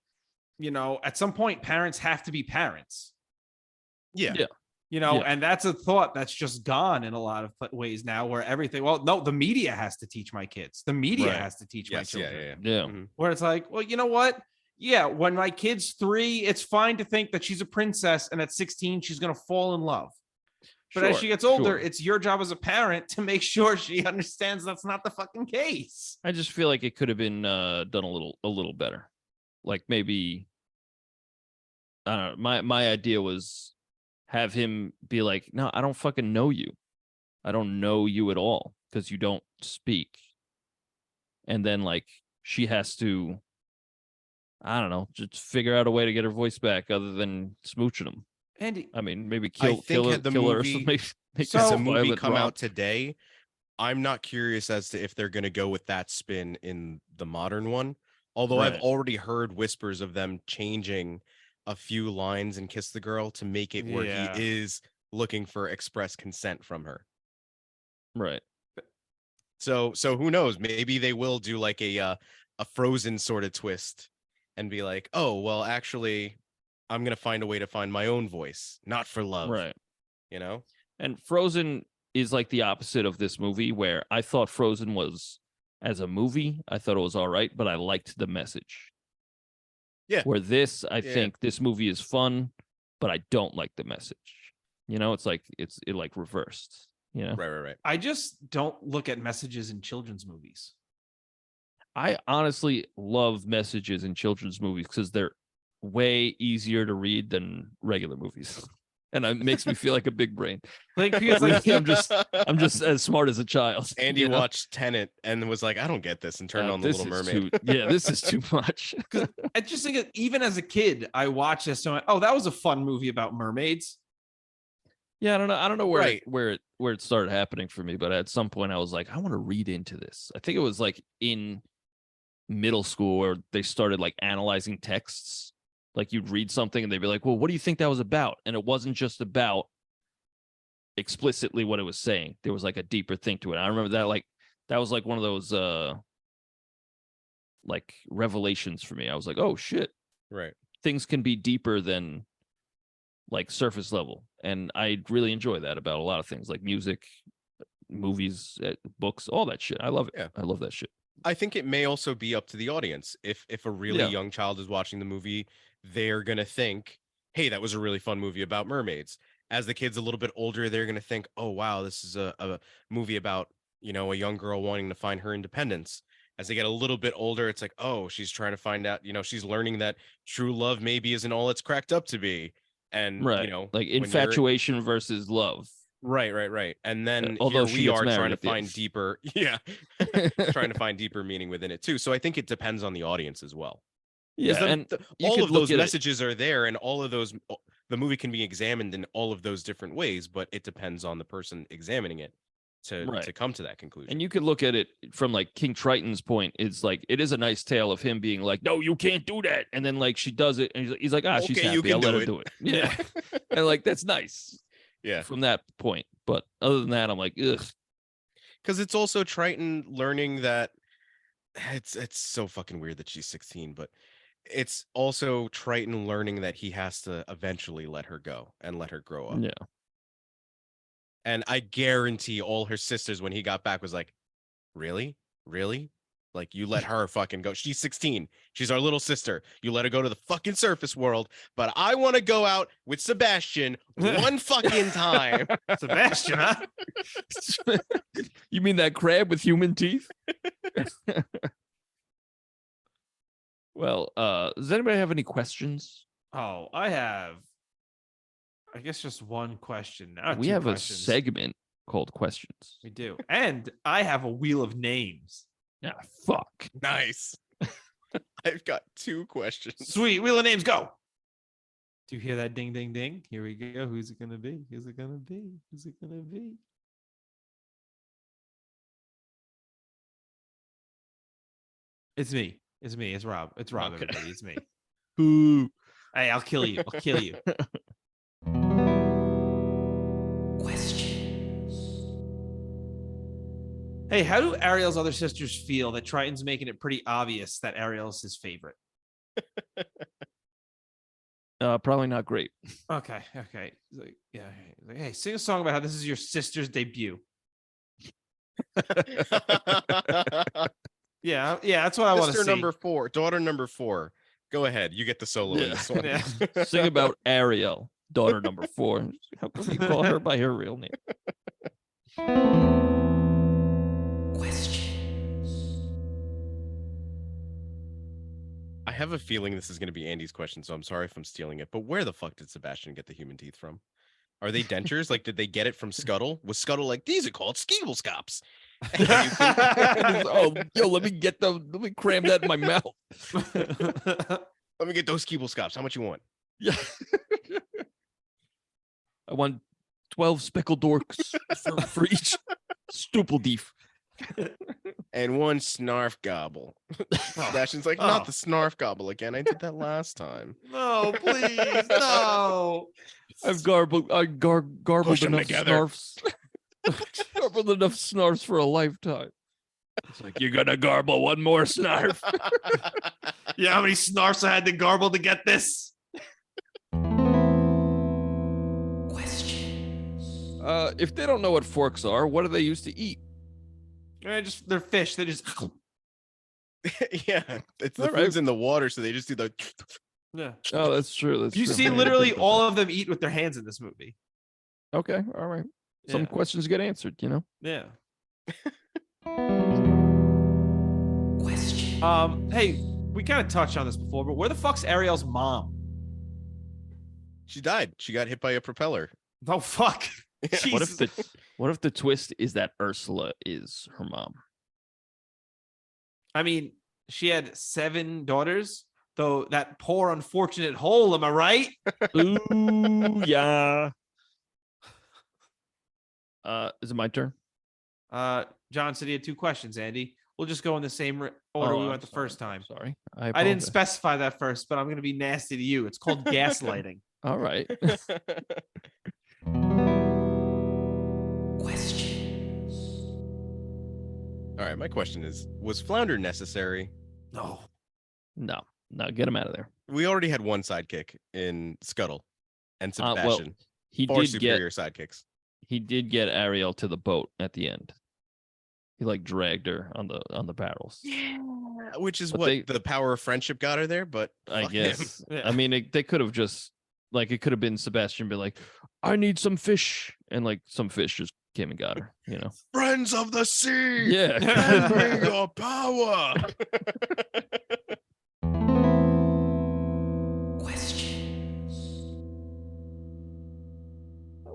you know, at some point parents have to be parents, Yeah. Yeah. you know, Yeah. and that's a thought that's just gone in a lot of ways now where everything, well, no, the media has to teach my kids. The media Right. has to teach my Yes, yeah, children. yeah, Yeah. Mhm. Where it's like, well, you know what? Yeah, when my kid's 3, it's fine to think that she's a princess and at 16, she's going to fall in love. But as Sure, she gets older, sure. it's your job as a parent to make sure she understands that's not the fucking case. I just feel like it could have been done a little better. Like maybe I don't know. My idea was have him be like, "No, I don't fucking know you. I don't know you at all because you don't speak." And then like she has to, I don't know, just figure out a way to get her voice back other than smooching him. Andy, I mean, maybe I think kill her, had the kill her or movie- something. Make So- Does this a a movie violent come romp. out today? I'm not curious as to if they're going to go with that spin in the modern one. Although I've Right. already heard whispers of them changing a few lines in Kiss the Girl to make it where Yeah. he is looking for express consent from her. Right. So who knows? Maybe they will do like a Frozen sort of twist and be like, "Oh, well, actually, I'm going to find a way to find my own voice, not for love." Right. You know? And Frozen is like the opposite of this movie, where I thought Frozen was, as a movie, I thought it was all right, but I liked the message. Yeah. Where this, I Yeah. think this movie is fun, but I don't like the message. You know, it's like it like reversed. You know, Right. I just don't look at messages in children's movies. I honestly love messages in children's movies because they're way easier to read than regular movies, and it makes me feel like a big brain. Like because like Really, I'm just as smart as a child. Andy you know? watched Tenet and was like, "I don't get this," and turned on The This Little is Mermaid. this is too much. I just think that even as a kid, I watched this and went, oh, that was a fun movie about mermaids. Yeah, I don't know where Right. where it started happening for me, but at some point I was like, I want to read into this. I think it was like in middle school where they started like analyzing texts. Like you'd read something and they'd be like, "Well, what do you think that was about?" And it wasn't just about explicitly what it was saying. There was like a deeper thing to it. I remember that was like one of those like revelations for me. I was like, "Oh shit, Right. things can be deeper than like surface level," and I really enjoy that about a lot of things, like music, movies, books, all that shit. I love it. Yeah. I love that shit. I think it may also be up to the audience. If a really Yeah. young child is watching the movie, they're gonna think, "Hey, that was a really fun movie about mermaids." As the kid's a little bit older, they're gonna think, "Oh wow, this is a movie about, you know, a young girl wanting to find her independence." As they get a little bit older, it's like, "Oh, she's trying to find out, you know, she's learning that true love maybe isn't all it's cracked up to be." And Right. you know, Like when you're- infatuation versus love. Right. And then although here she we gets are married trying to at the end. find deeper, yeah, trying to find deeper meaning within it too. So I think it depends on the audience as well. 'Cause Yeah, and you all could of look those at it- messages are there, and all of those, the movie can be examined in all of those different ways, but it depends on the person examining it. to come to that conclusion. And you could look at it from like King Triton's point. It's like it is a nice tale of him being like, "No, you can't do that," and then like she does it, and he's like, "Ah, she's Okay, you happy. can I'll let do her it." do it." Yeah, and like that's nice. Yeah, From that point. But other than that, I'm like, ugh. because it's also Triton learning that it's so fucking weird that she's 16, but it's also Triton learning that he has to eventually let her go and let her grow up. Yeah. And I guarantee all her sisters, when he got back, was like, really? Really? Like, you let her fucking go. She's 16. She's our little sister. You let her go to the fucking surface world, but I want to go out with Sebastian one fucking time. Sebastian, huh? You mean that crab with human teeth? Well, does anybody have any questions? Oh, I guess just one question. We two have questions. a segment called questions. We do. And I have a wheel of names. Ah, fuck. Nice. I've got 2 questions. Sweet. Wheel of names, go. Do you hear that ding, ding, ding? Here we go. Who's it going to be? Who's it going to be? Who's it going to be? It's me. It's me. It's Rob. It's Rob, Okay. everybody. It's me. Boo. Hey, I'll kill you. I'll kill you. Hey, how do Ariel's other sisters feel that Triton's making it pretty obvious that Ariel's his favorite? Probably not great. Okay. He's like, yeah. He's like, hey, sing a song about how this is your sister's debut. Yeah, that's what I want to Sister see. number 4, daughter number 4. Go ahead. You get the solo in this one. Yeah. Sing about Ariel, daughter number 4. How come you call her by her real name? I have a feeling this is going to be Andy's question, so I'm sorry if I'm stealing it. But where the fuck did Sebastian get the human teeth from? Are they dentures? Like, did they get it from Scuttle? Was Scuttle like, these are called skeeblescops? Oh, yo, let me cram that in my mouth. Let me get those skeeblescops. How much you want? Yeah. I want 12 speckled dorks for each stupeldeef. And 1 snarf gobble. Sebastian's like, not the snarf gobble again. I did that last time. No, please, no. I've garbled Push 'em enough together. snarfs. Garbled enough snarfs for a lifetime. It's like, you're gonna garble one more snarf. You know how many snarfs I had to garble to get this? If they don't know what forks are, what do they use to eat? They're fish. They just Yeah, it's the All right. food's in the water, so they just do the. yeah. Oh, that's true. That's You true. see I didn't literally think about all of them eat with their hands in this movie. that. Okay, all right. Some Yeah. questions get answered, you know. Yeah. Hey, we kind of touched on this before, but where the fuck's Ariel's mom? She died. She got hit by a propeller. Oh fuck. What Jesus. if the twist is that Ursula is her mom? I mean, she had 7 daughters, though that poor unfortunate hole, am I right? Ooh, yeah. Is it my turn? John said he had 2 questions, Andy. We'll just go in the same order we I'm went the sorry. first time. Sorry. I didn't apologize. specify that first, but I'm going to be nasty to you. It's called gaslighting. All right. All right, my question is, was Flounder necessary? No. No, get him out of there. We already had 1 sidekick in Scuttle and Well, Sebastian. He Far did superior sidekicks. get Ariel to the boat at the end. He like dragged her on the paddles. Yeah, which is But what the power of friendship got her there, but I fuck him. guess. Yeah. I mean, they could have just like it could have been Sebastian be like, "I need some fish," and like some fish just came and got her. You know? Friends of the sea, Yeah. lend me your power.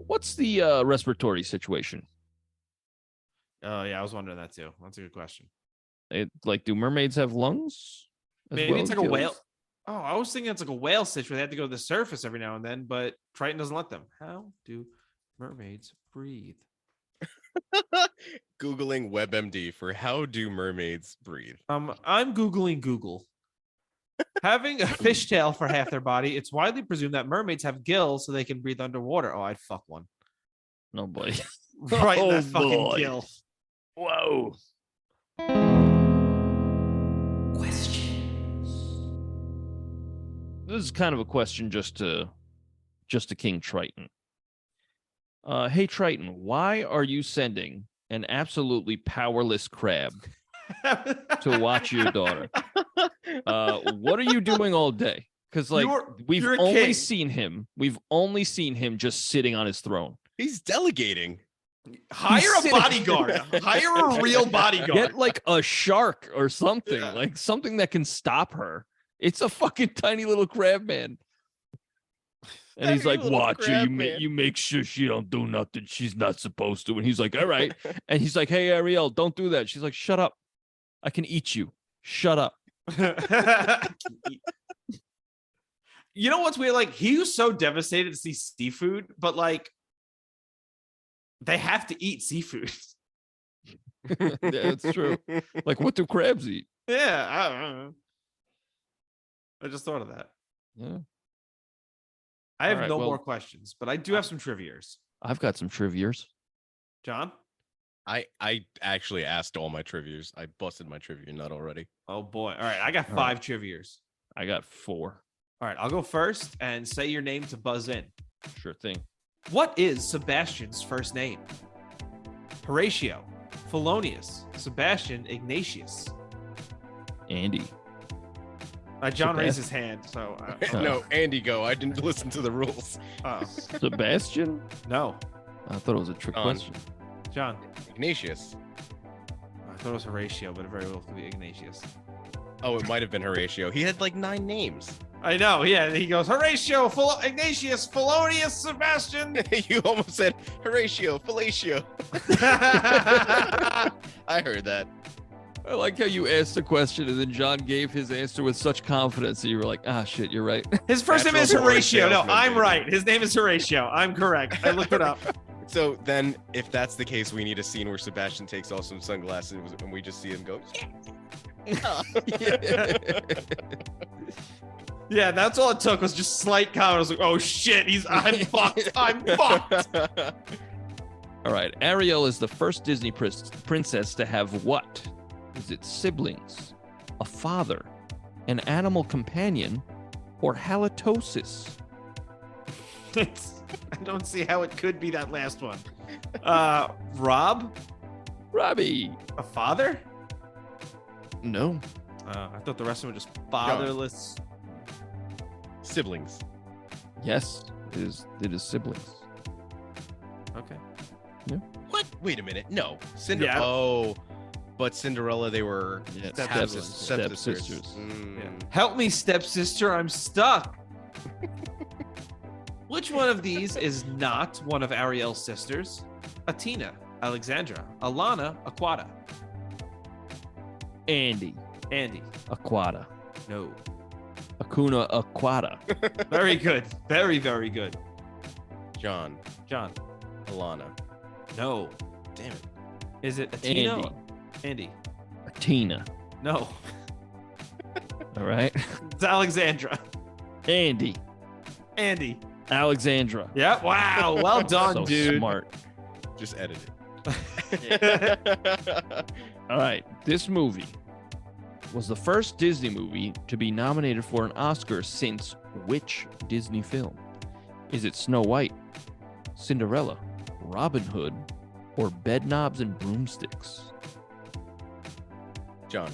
What's the respiratory situation? Oh, yeah. I was wondering that too. That's a good question. Like, do mermaids have lungs? as Maybe well it's as like a gills? whale. Oh, I was thinking it's like a whale stitch where they have to go to the surface every now and then, but Triton doesn't let them. How do mermaids breathe? Googling WebMD for how do mermaids breathe? I'm Googling Google. Having a fishtail for half their body, it's widely presumed that mermaids have gills so they can breathe underwater. Oh, I'd fuck one. No boy. Right in Oh, that fucking boy. gill. Whoa. This is kind of a question just to King Triton. Hey Triton, why are you sending an absolutely powerless crab to watch your daughter? What are you doing all day? Because like we've you're a only king. seen him. We've only seen him just sitting on his throne. He's delegating. Hire a sitting- bodyguard. Hire a real bodyguard. Get like a shark or something, Yeah. like something that can stop her. It's a fucking tiny little crab man. And he's Tiny like, little watch her. crab You man." make sure she don't do nothing she's not supposed to. And he's like, all right. And he's like, hey, Ariel, don't do that. She's like, shut up. I can eat you. Shut up. You know what's weird? Like, he was so devastated to see seafood, but like, they have to eat seafood. Yeah, that's true. Like, what do crabs eat? Yeah, I don't know. I just thought of that. Yeah. I have All right, no well- more questions, but I do have some trivias. I've got some trivias. John? I actually asked all my trivias. I busted my trivia nut already. Oh boy. All right, I got All 5 trivias. I got 4. All right, I'll go first and say your name to buzz in. Sure thing. What is Sebastian's first name? Horatio, Felonius, Sebastian, Ignatius. Andy. John raised his hand, so No, Andy, go. I didn't listen to the rules. Sebastian? no, I thought it was a trick On. question. John. Ignatius. I thought it was Horatio, but it very well could be Ignatius. Oh, it might have been Horatio. He had like 9 names. I know, yeah. He goes Horatio, Ignatius, Felonius, Sebastian. You almost said Horatio, Fellatio. I heard that. I like how you asked the question and then John gave his answer with such confidence that you were like, ah, shit, you're right. His first name is Natural born Horatio. No, salesman, I'm baby. right. His name is Horatio. I'm correct. I looked it up. So then, if that's the case, we need a scene where Sebastian takes off some sunglasses and we just see him go, Yeah, that's all it took was just slight comment. I was like, oh shit, I'm fucked. I'm fucked. All right. Ariel is the first Disney princess to have what? Is it siblings, a father, an animal companion, or halitosis? I don't see how it could be that last one. Rob? Robbie. A father? No. I thought the rest of them were just fatherless. siblings. Yes, it is siblings. Okay. What? Wait a minute. No. Yeah. Oh, but Cinderella, they were Yeah, Stepsisters. stepsisters. Yeah. Help me, stepsister. I'm stuck. Which one of these is not one of Ariel's sisters? Atina, Alexandra, Alana, Aquata. Andy. Andy. Aquata. No. Akuna Aquata. Very good. Very, very good. John, John. Alana. No. Damn it. Is it Atina? Andy. Andy. Tina. No. All right. It's Alexandra. Andy. Andy. Alexandra. Yeah. Wow. Well done, So dude. smart. Just edit All right. This movie was the first Disney movie to be nominated for an Oscar since which Disney film? Is it Snow White, Cinderella, Robin Hood, or Bedknobs and Broomsticks? John,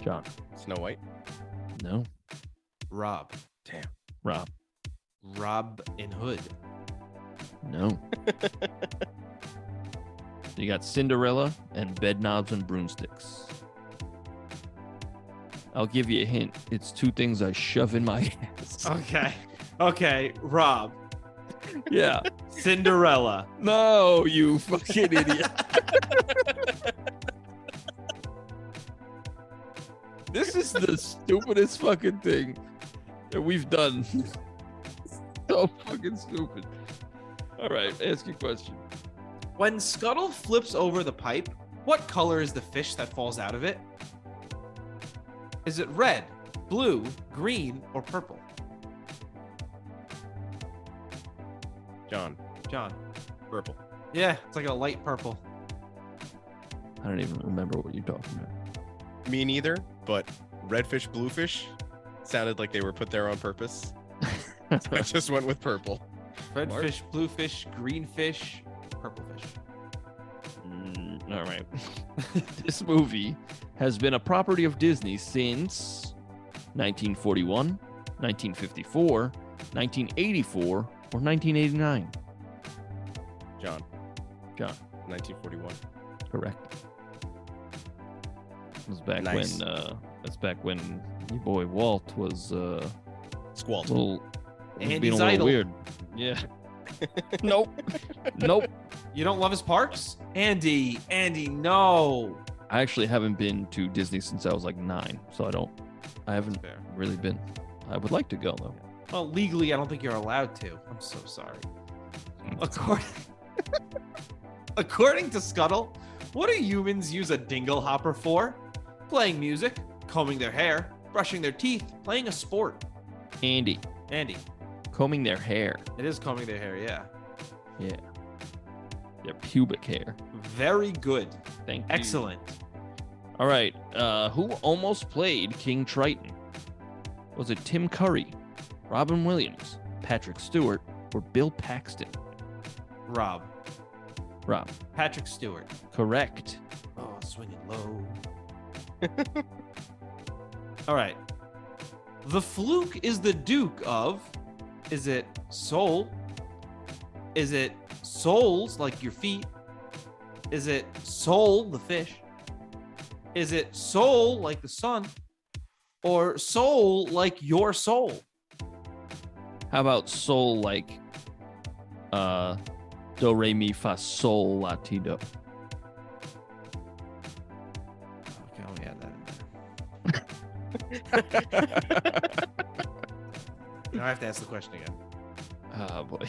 John. Snow White. No. Rob. Damn. Rob. Rob in Hood. No. You got Cinderella and Bedknobs and Broomsticks. I'll give you a hint. It's 2 things I shove in my ass. Okay. Okay. Rob. Yeah. Cinderella. No, you fucking idiot. This is the stupidest fucking thing that we've done. So fucking stupid. All right, ask your question. When Scuttle flips over the pipe, what color is the fish that falls out of it? Is it red, blue, green, or purple? John. Purple. Yeah, it's like a light purple. I don't even remember what you're talking about. Me neither, but redfish, bluefish sounded like they were put there on purpose. So I just went with purple. Red Mark? fish, blue fish, green fish, purple fish. All right. This movie has been a property of Disney since 1941, 1954, 1984, or 1989. John. John. 1941. Correct. It was back Nice. that's back when your boy Walt was Squalt. was Andy's being a little idol. weird. Yeah. Nope. Nope. You don't love his parks? Andy, no. I actually haven't been to Disney since I was like 9, so I haven't Fair. really been. I would like to go though. Well, legally, I don't think you're allowed to. I'm so sorry. According to Scuttle, what do humans use a dingle hopper for? Playing music, combing their hair, brushing their teeth, playing a sport. Andy, combing their hair. It is combing their hair, yeah. Yeah. Their pubic hair. Very good. Thank you. Excellent. All right. Who almost played King Triton? Was it Tim Curry, Robin Williams, Patrick Stewart, or Bill Paxton? Rob. Patrick Stewart. Correct. Oh, swinging low. All right. The Fluke is the Duke of. Is it Soul? Is it Souls, like your feet? Is it Soul, the fish? Is it Soul, like the sun? Or Soul, like your soul? How about soul like do re mi fa sol la ti do? Okay, let me add that in there. Now I have to ask the question again. Oh boy.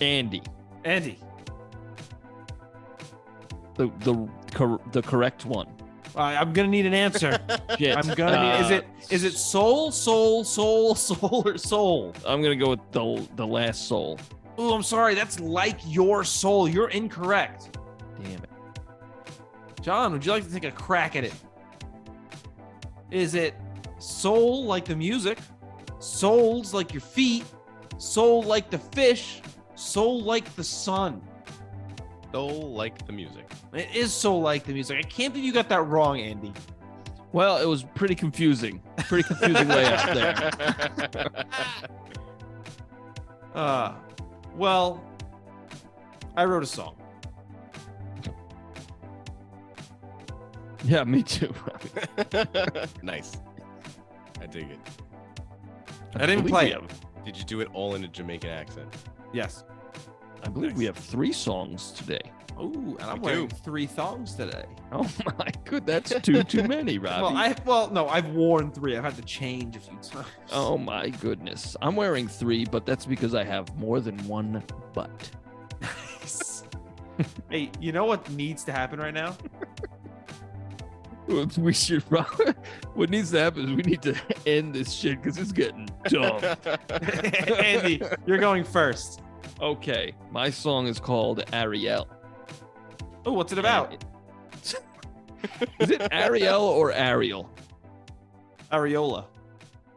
Andy, Andy. the correct one. I'm gonna need an answer. Shit. I'm gonna need. Is it soul, or soul? I'm gonna go with the last soul. Oh, I'm sorry. That's like your soul. You're incorrect. Damn it. John, would you like to take a crack at it? Is it soul like the music? Souls like your feet? Soul like the fish? Soul like the sun? Soul like the music. It is soul like the music. I can't believe you got that wrong, Andy. Well, it was pretty confusing. Pretty confusing way out there. Well, I wrote a song. Yeah, me too. Nice. I dig it. I didn't believe play we it. have- Did you do it all in a Jamaican accent? Yes. I believe we have 3 songs today. Oh, and I'm We wearing do. 3 thongs today. Oh my good, that's too many, Robbie. No, I've worn 3. I've had to change a few times. Oh my goodness. I'm wearing 3, but that's because I have more than one butt. Hey, you know what needs to happen right now? We should probably, what needs to happen is we need to end this shit because it's getting dumb. Andy, you're going first. Okay, my song is called Ariel. Oh, what's it about? Is it Ariel or Ariel? Areola.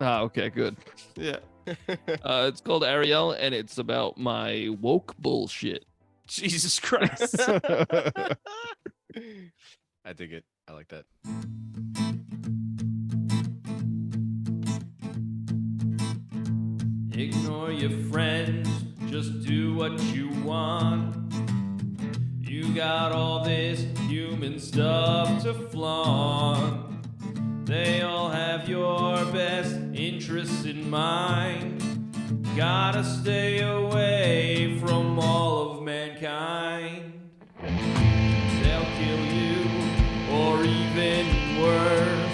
Ah, okay, good. Yeah. It's called Ariel, and it's about my woke bullshit. Jesus Christ. I dig it. I like that. Ignore your friends, just do what you want. You got all this human stuff to flaunt. They all have your best interests in mind. Gotta stay away from all of mankind. They'll kill you, or even worse,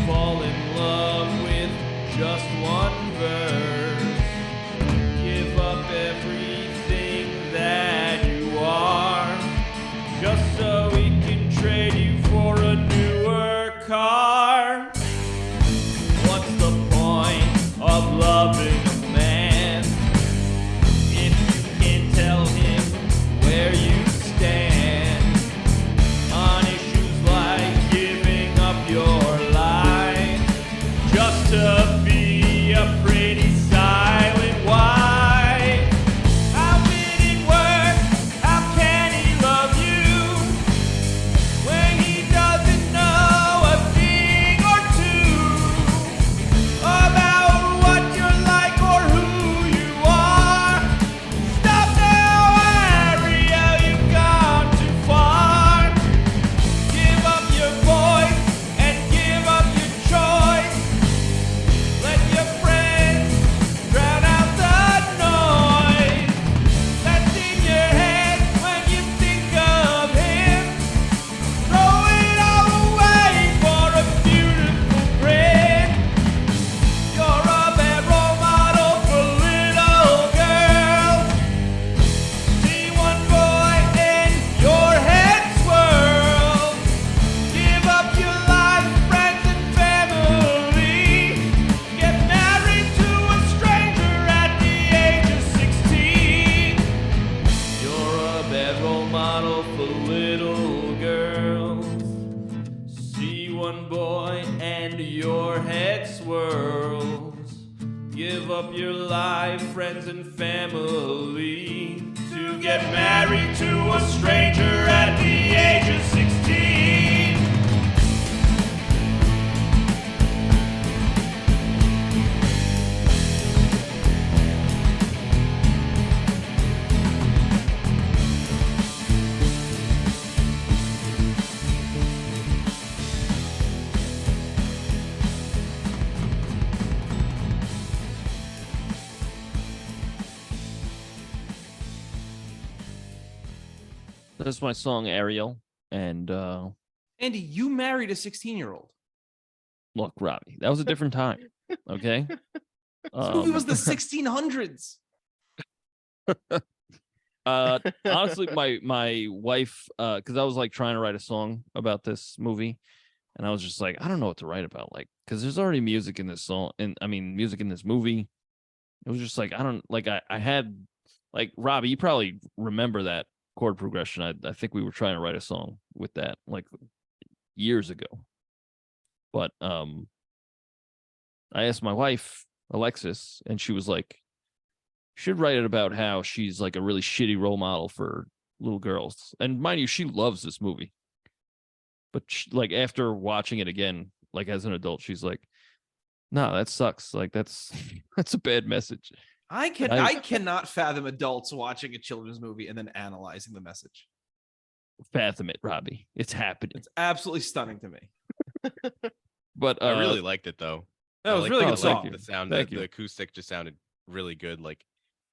fall in love with just one verse. Give up everything one boy and your head swirls. Give up your life, friends and family to get married to a stranger at the age of 16. That's my song Ariel. And Andy, you married a 16-year-old. look, Robbie, that was a different time. Okay. This movie was the 1600s. Honestly, my wife, because I was like trying to write a song about this movie, and I was just like, I don't know what to write about, like, because there's already music in this song, and I mean, music in this movie. It was just like I don't like I had like Robbie, you probably remember that chord progression. I think we were trying to write a song with that like years ago, but I asked my wife Alexis, and she was like, should write it about how she's like a really shitty role model for little girls. And mind you, she loves this movie. But she, like after watching it again, like as an adult, she's like, no, that sucks. Like that's a bad message. I cannot fathom adults watching a children's movie and then analyzing the message. Fathom it, Robbie. It's happening. It's absolutely stunning to me. But I really liked it though. That was I really liked good the- song. The sound, Thank the you. acoustic just sounded really good, like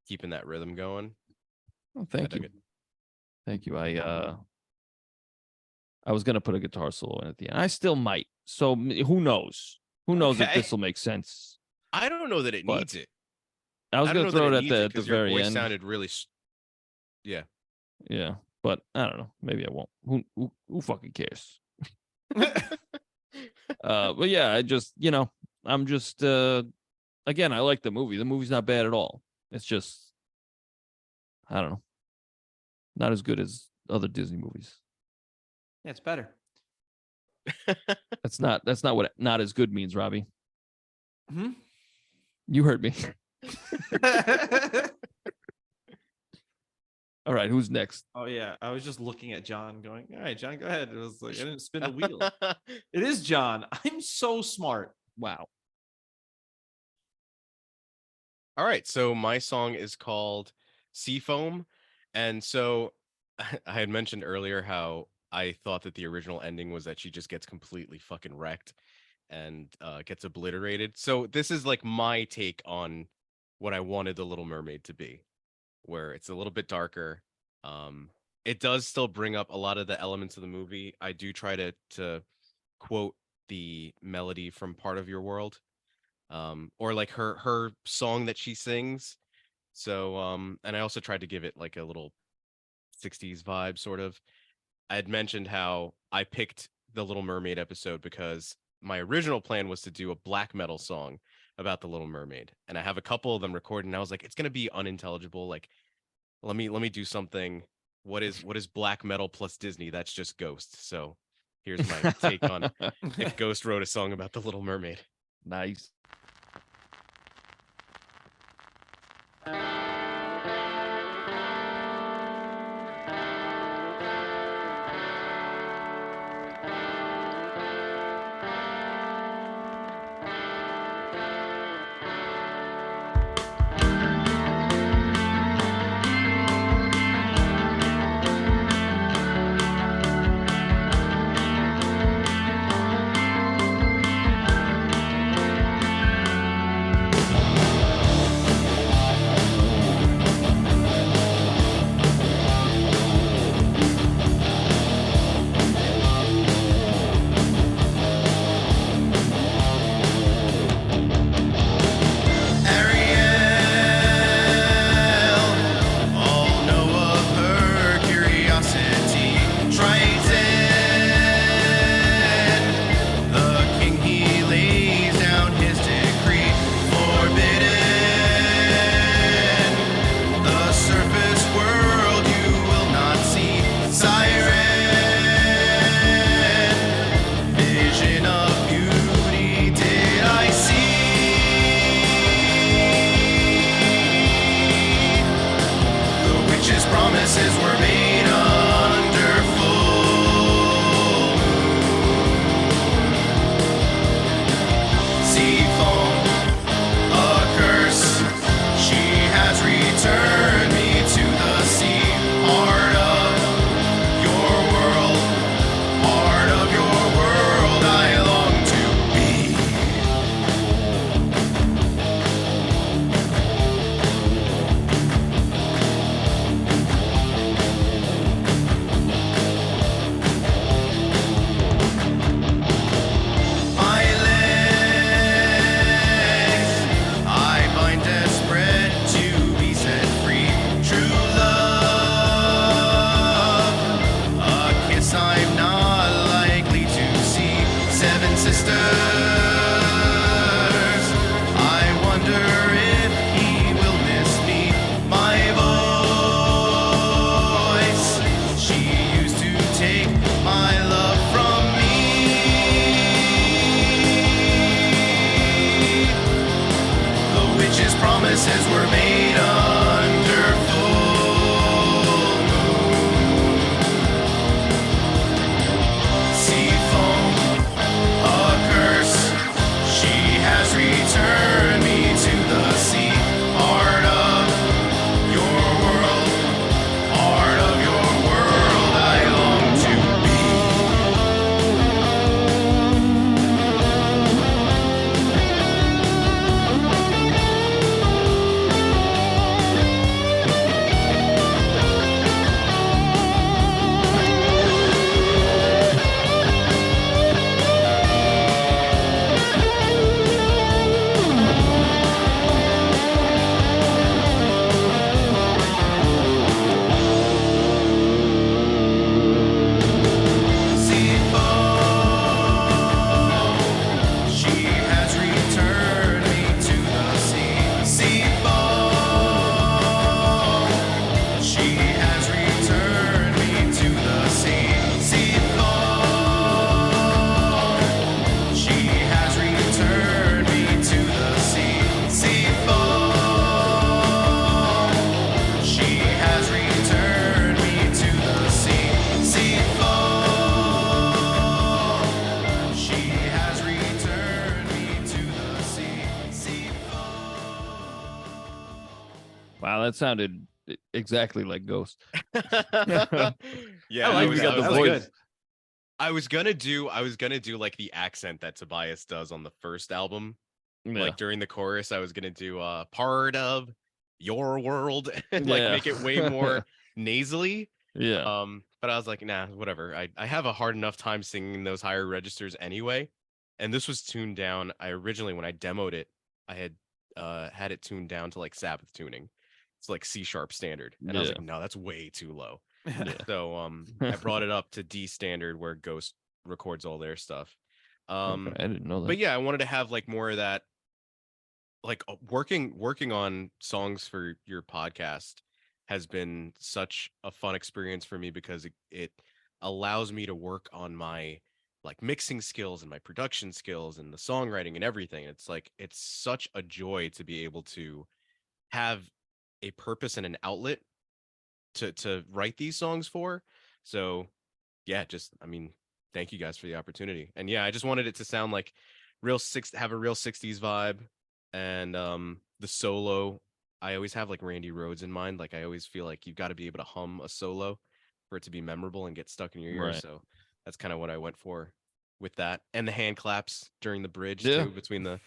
keeping that rhythm going. oh, thank I dug you. it. Thank you. I was gonna put a guitar solo in at the end. I still might. So who knows? Who knows if Okay. this will make sense? I don't know that it But needs it. I was I don't gonna know throw that it needs at the 'cause your very voice end. sounded really. Yeah. Yeah, but I don't know. Maybe I won't. Who fucking cares? But yeah, I just I'm just again, I like the movie. The movie's not bad at all. It's just I don't know, not as good as other Disney movies. Yeah, it's better. That's not what not as good means, Robbie. Hmm? You heard me. All right, who's next? Oh yeah, I was just looking at John, going, "All right, John, go ahead." It was like I didn't spin the wheel. It is John. I'm so smart. Wow. All right, so my song is called Seafoam. And so I had mentioned earlier how I thought that the original ending was that she just gets completely fucking wrecked and gets obliterated. So this is like my take on what I wanted The Little Mermaid to be, where it's a little bit darker. It does still bring up a lot of the elements of the movie. I do try to quote the melody from Part of Your World. Or like her song that she sings. So and I also tried to give it like a little 60s vibe sort of. I had mentioned how I picked the Little Mermaid episode because my original plan was to do a black metal song about the Little Mermaid, and I have a couple of them recorded, and I was like, it's gonna be unintelligible. Like, let me do something. What is black metal plus Disney? That's just Ghost. So here's my take on if Ghost wrote a song about the Little Mermaid. Nice. sisters. I wonder if he will miss me, my voice. She used to take my love from me. The witch's promises were made under full moon. Sea foam, a curse. She has returned me to the sea. Part of your world, part of your world I long to be. Sea foam, she has returned me to the sea. Sea foam, she has returned me to the sea. Sea foam, she has returned me to the sea. Sea foam, she has returned me to the sea. Sea foam, she has returned me to the sea. Sea Wow, that sounded exactly like Ghost. Yeah, I like we was- got I the was that was voice. like- good. I was gonna do like the accent that Tobias does on the first album. Yeah. Like during the chorus, I was gonna do part of your world and like Yeah. make it way more nasally. yeah. But I was like, nah, whatever. I have a hard enough time singing those higher registers anyway. And this was tuned down. I originally, when I demoed it, I had it tuned down to like Sabbath tuning. It's like C sharp standard. And I was Yeah. like, no, that's way too low. Yeah. So I brought it up to D standard where Ghost records all their stuff. Okay, I didn't know that. But yeah, I wanted to have like more of that, like working on songs for your podcast has been such a fun experience for me because it allows me to work on my like mixing skills and my production skills and the songwriting and everything. It's like it's such a joy to be able to have a purpose and an outlet to write these songs for. So yeah, just I mean, thank you guys for the opportunity. And yeah, I just wanted it to sound like have a real 60s vibe. And the solo, I always have like Randy Rhoads in mind. Like I always feel like you've got to be able to hum a solo for it to be memorable and get stuck in your ear. Right. So that's kind of what I went for with that. And the hand claps during the bridge Yeah. too, between the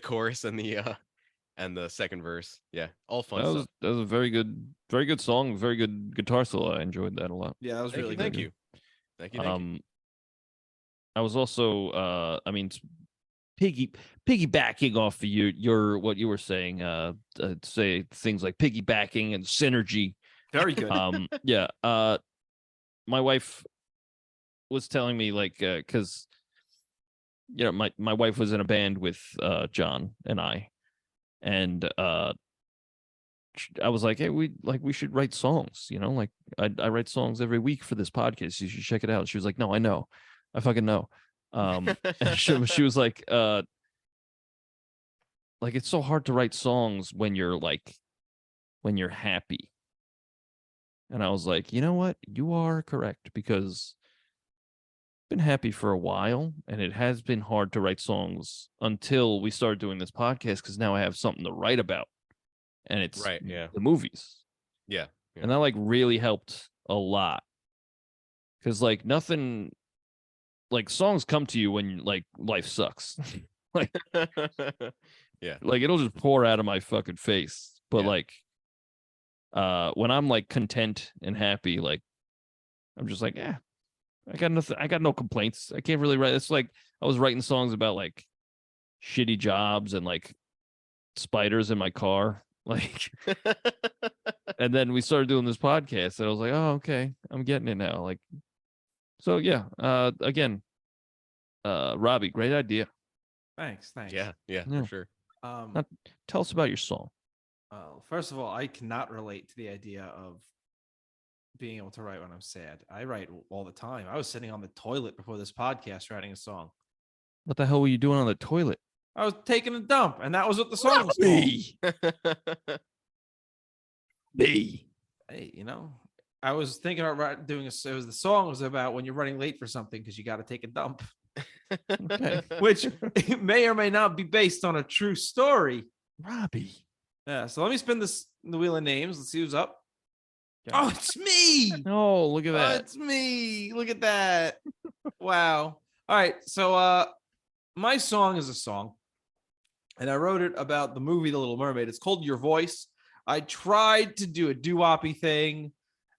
chorus and the second verse. Yeah, all fun stuff. That was a very good song, very good guitar solo. I enjoyed that a lot. Yeah, that was really Thank good. you. Thank you. Thank you. I was also I mean piggybacking off of your what you were saying, say things like piggybacking and synergy. Very good. Yeah. My wife was telling me like because you know my wife was in a band with John and I, and I was like, hey, we should write songs, you know, like I write songs every week for this podcast. You should check it out. She was like, no, I know, I fucking know. And she was like it's so hard to write songs when you're happy. And I was like, you know what? You are correct, because I've been happy for a while, and it has been hard to write songs until we started doing this podcast, because now I have something to write about, and it's Right, yeah. the movies. Yeah. And that like really helped a lot, because like nothing, like songs come to you when like life sucks. Yeah. Like it'll just pour out of my fucking face. But Yeah. like when I'm like content and happy, like I'm just like, yeah, I got nothing, I got no complaints. I can't really write. It's like I was writing songs about like shitty jobs and like spiders in my car. Like and then we started doing this podcast, and I was like, oh, okay, I'm getting it now. Like, so yeah, again, Robbie, great idea. Thanks. Yeah, Yeah. for sure. Um, Tell us about your song. first of all, I cannot relate to the idea of being able to write when I'm sad. I write all the time. I was sitting on the toilet before this podcast writing a song. What the hell were you doing on the toilet? I was taking a dump, and that was what the song was called. Me. Hey, I was thinking about doing it was the song was about when you're running late for something because you got to take a dump, Okay. which may or may not be based on a true story. Robbie. Yeah, so let me spin the wheel of names. Let's see who's up. Oh, it's me. Oh, look at Oh, that. it's me. Look at that. Wow. All right. So my song is a song, and I wrote it about the movie The Little Mermaid. It's called Your Voice. I tried to do a doo-woppy thing,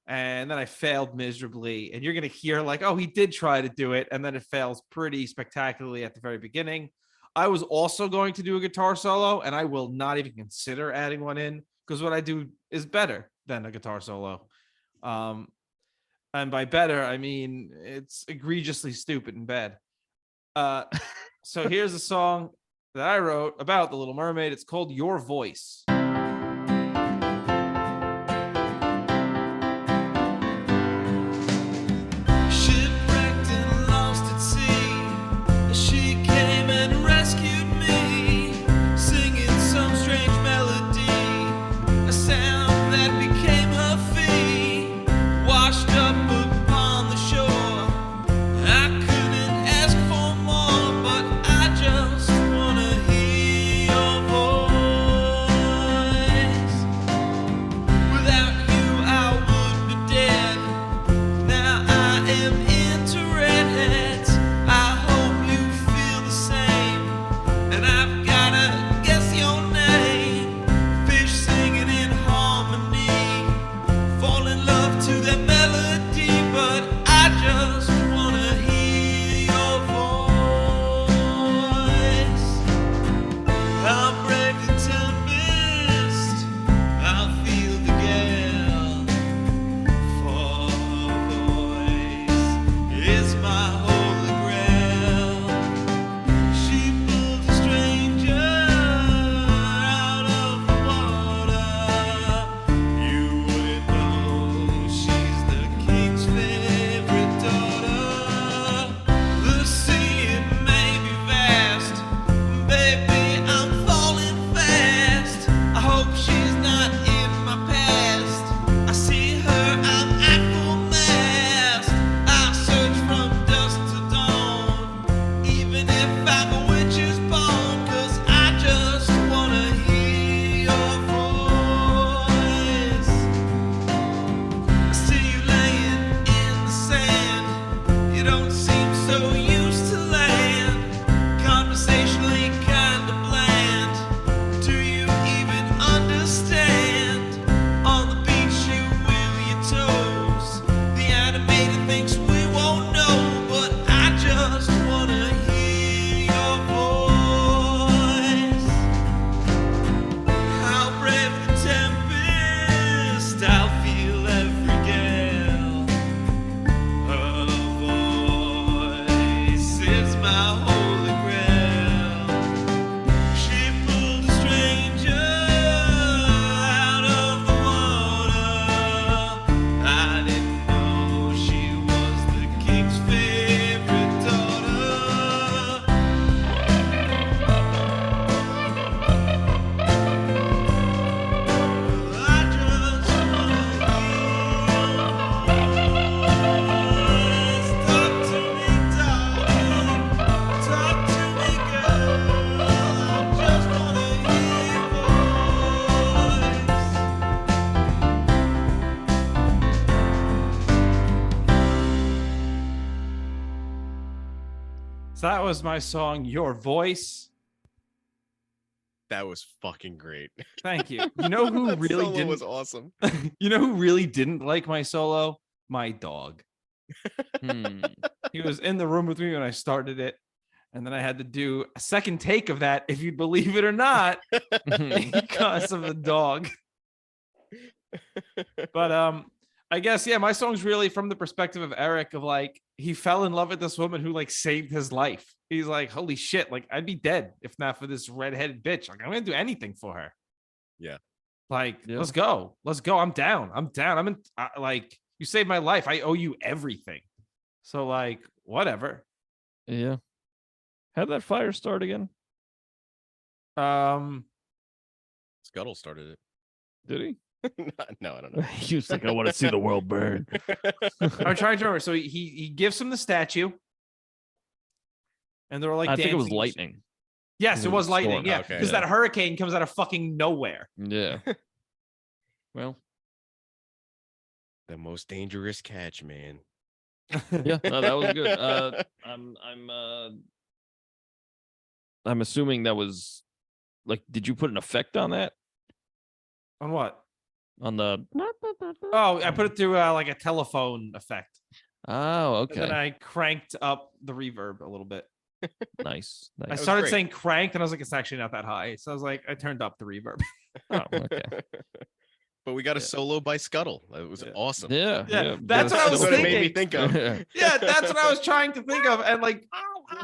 and then I failed miserably. And you're going to hear like, oh, he did try to do it, and then it fails pretty spectacularly at the very beginning. I was also going to do a guitar solo, and I will not even consider adding one in because what I do is better than a guitar solo. And by better, I mean it's egregiously stupid and bad. So here's a song that I wrote about The Little Mermaid. It's called Your Voice. Shipwrecked and lost at sea, she came and rescued me, singing some strange melody, a sound that became her fee, washed up upon the shore. I couldn't ask for more, but I just wanna hear your voice. Without you, I would be dead. Now I am into redheads. I hope you feel the same. And I've gotta guess your name. Fish singing in harmony, fall in love to their melody. But I just wanna hear your voice. I'll brave the tempest, I'll feel the gale. For voice is my holy grail. She pulled a stranger out of the water. You would know she's the king's favorite daughter. The sea, it may be vast, baby, I'm falling fast. I hope she's not in my past. I see her, I'm at full mast. I search from dusk to dawn, even if I'm a witch's bone, 'cause I just wanna hear your voice. I see you laying in the sand. You don't seem so used to land. Conversationally kinda bland. Do you even understand? On the beach you wiggle your toes. The animated thinks we won't know, but I just wanna hear your voice. I'll brave the tempest, I'll feel every gale. Her voice is my holy grail. She pulled a stranger out of the water. I didn't know she was the king's favorite daughter. I just wanna hear your voice. Talk to me, darling. Talk to me, girl. I just wanna hear your voice. So that was my song, Your Voice. That was fucking great. Thank you. You know who That really solo didn't? was awesome. You know who really didn't like my solo? My dog. He was in the room with me when I started it, and then I had to do a second take of that, if you believe it or not, because of the dog. But I guess, yeah, my song's really from the perspective of Eric of like, he fell in love with this woman who like saved his life. He's like, holy shit, like I'd be dead if not for this redheaded bitch. Like I'm going to do anything for her. Yeah. Like, Yeah. let's go. Let's go. I'm down. I'm in, like, you saved my life. I owe you everything. So like, whatever. Yeah. How'd that fire start again? Scuttle started it. Did he? No, I don't know. He was like, I want to see the world burn. I'm trying to remember. So he gives him the statue. And they're like, I think it was dancing. lightning. Yes, It it was was a lightning. storm. Yeah. Okay, Because yeah. that hurricane comes out of fucking nowhere. Yeah. Well, The most dangerous catch, man. yeah, no, that was good. I'm assuming that was like, did you put an effect on that? On what? On the Oh, I put it through like a telephone effect. Oh, And then okay. I cranked up the reverb a little bit. Nice. I Nice. started great. saying cranked and I was like, it's actually not that high. So I was like, I turned up the reverb. Oh, okay. But we got a Yeah. solo by Scuttle. That was Yeah. awesome. Yeah. Yeah, that's what I was That's what it made me thinking. think of. Yeah. Yeah, that's what I was trying to think of. And like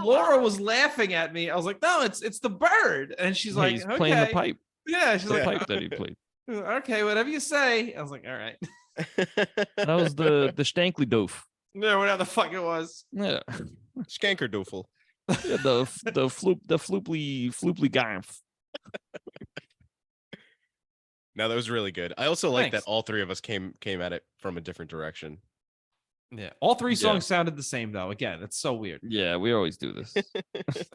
Laura was laughing at me. I was like, no, it's the bird. And she's like, He's okay. playing the pipe. Yeah, she's The like, pipe that he played. okay, whatever you say. I was like, all right. That was the Stankley doof. No, whatever the fuck it was. Yeah. Skankerdoofel. Yeah, the flooply gaff. No, that was really good. I also like that Thanks. all three of us came at it from a different direction. Yeah. All three Yeah. songs sounded the same though. Again, it's so weird. Yeah, we always do this.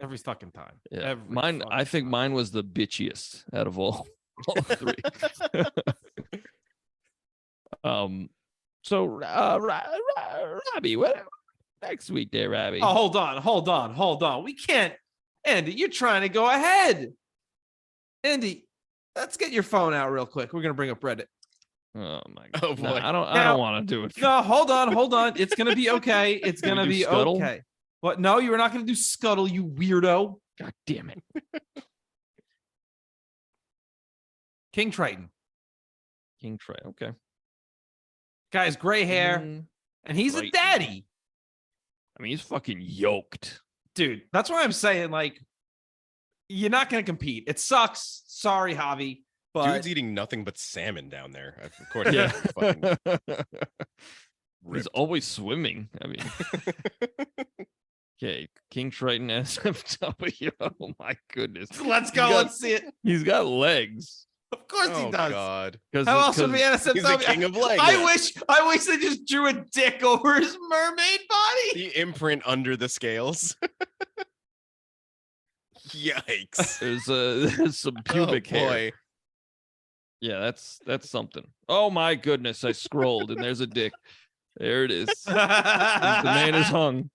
Every fucking time. Yeah. Every Mine, I fucking think time. mine was the bitchiest out of all three. So Robbie, what next week there, Robbie? Oh, hold on. We can't. Andy, you're trying to go ahead. Andy, let's get your phone out real quick. We're gonna bring up Reddit. Oh my god. Oh, No, boy. I don't Now- want to do it. No, hold on. It's gonna be okay. It's Can we gonna do be Scuttle? okay. What? No, you were not gonna do Scuttle, you weirdo. God damn it. King Triton. King Trey. Okay. Guy's gray hair, Mm, and he's Triton. a daddy. I mean, he's fucking yoked. Dude, that's why I'm saying, like, you're not gonna compete. It sucks. Sorry, Javi. But Dude's eating nothing but salmon down there. Of course. Yeah. Fucking He's ripped. always swimming. I mean, okay. King Triton SFW. Oh my goodness. let's go. He's got- Let's see it. He's got legs. Of course Oh he does. God. How else would we NSFW? He's the king of legs. I wish they just drew a dick over his mermaid body. The imprint under the scales. Yikes. There's some pubic oh, hair. boy. Yeah, that's something. Oh my goodness, I scrolled and there's a dick. There it is. The man is hung.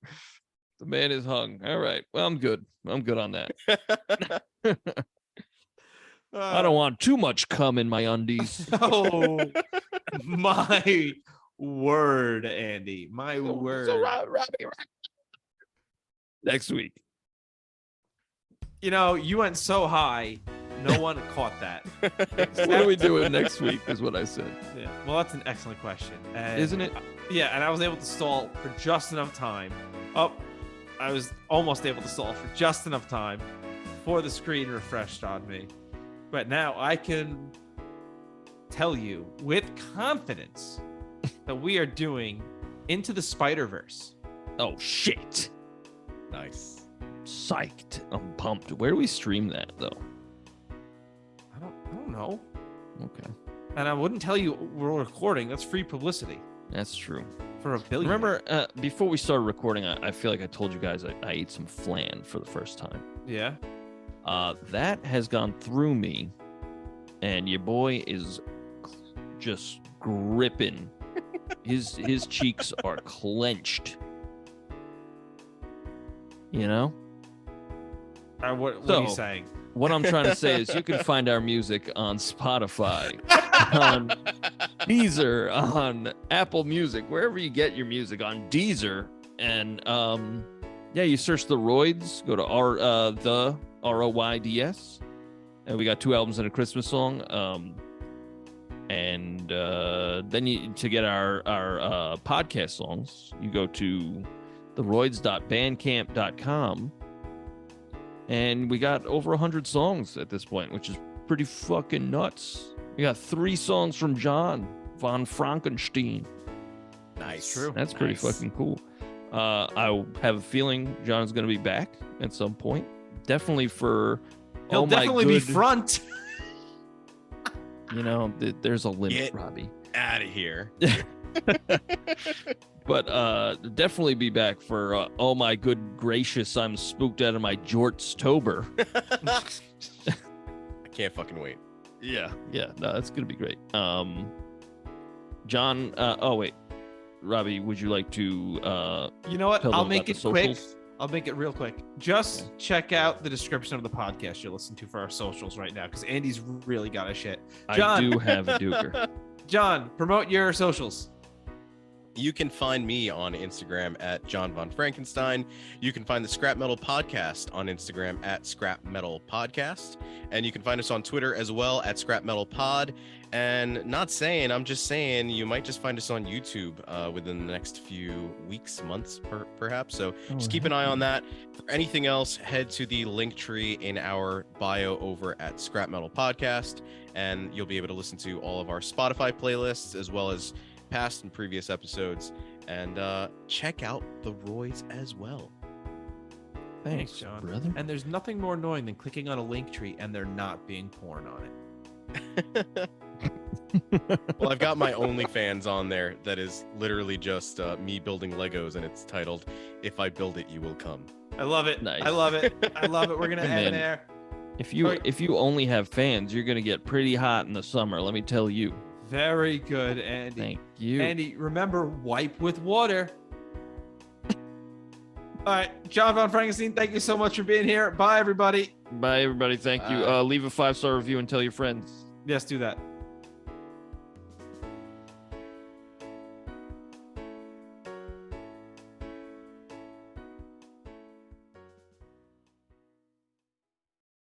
The man is hung. All right. Well, I'm good. I'm good on that. I don't want too much cum in my undies. Oh my word, Andy. My word. So, Robbie. Next week. You know, you went so high, no one caught that. What are we doing next week? Is what I said. Yeah. Well, that's an excellent question. And, Isn't it? Yeah, and I was able to stall for just enough time. Oh, I was almost able to stall for just enough time before the screen refreshed on me. But now I can tell you with confidence that we are doing Into the Spider-Verse. Oh shit. Nice. Psyched. I'm pumped. Where do we stream that though? I don't know. Okay. And I wouldn't tell you we're recording. That's free publicity That's true. for $1 billion. Remember, before we started recording, I feel like I told you guys I ate some flan for the first time. Yeah. That has gone through me, and your boy is just gripping. His cheeks are clenched. You know? What are you So- saying? What I'm trying to say is you can find our music on Spotify, on Deezer, on Apple Music, wherever you get your music, on Deezer. And yeah, you search The Royds, go to the ROYDS. And we got 2 albums and a Christmas song. And then to get our podcast songs, you go to TheRoyds.bandcamp.com. And we got over 100 songs at this point, which is pretty fucking nuts. We got 3 songs from Jon VonFrankenstein. Nice. True. That's pretty fucking cool. I have a feeling John's going to be back at some point. Definitely for... He'll definitely be front. You know, there's a limit, Get Robbie. Out of here. But definitely be back for oh my good gracious, I'm spooked out of my jorts-tober. I can't fucking wait. Yeah, no, that's gonna be great. John, oh wait, Robbie, would you like to You know what? tell I'll them make about it the quick. socials? I'll make it real quick. Just check out the description of the podcast you're listening to for our socials right now, because Andy's really got a shit. John, I do have a duker. John, promote your socials. You can find me on Instagram at Jon VonFrankenstein. You can find the Scrap Metal Podcast on Instagram at Scrap Metal Podcast. And you can find us on Twitter as well at Scrap Metal Pod. And I'm just saying, you might just find us on YouTube within the next few weeks, months, perhaps. So just keep an eye on that. For anything else, head to the link tree in our bio over at Scrap Metal Podcast. And you'll be able to listen to all of our Spotify playlists as well as past and previous episodes, and check out the Royds as well. Thanks, John. brother. And there's nothing more annoying than clicking on a link tree and there not being porn on it. Well, I've got my OnlyFans on there that is literally just me building Legos, and it's titled "If I Build It, You Will Come." I love it. Nice. I love it. I love it. We're gonna Hey, end man. there. If you only have fans, you're gonna get pretty hot in the summer. Let me tell you. Very good, Andy. Thank you. Andy, remember, wipe with water. All right, Jon VonFrankenstein, thank you so much for being here. Bye, everybody. Bye, everybody. Thank you. Leave a 5-star review and tell your friends. Yes, do that.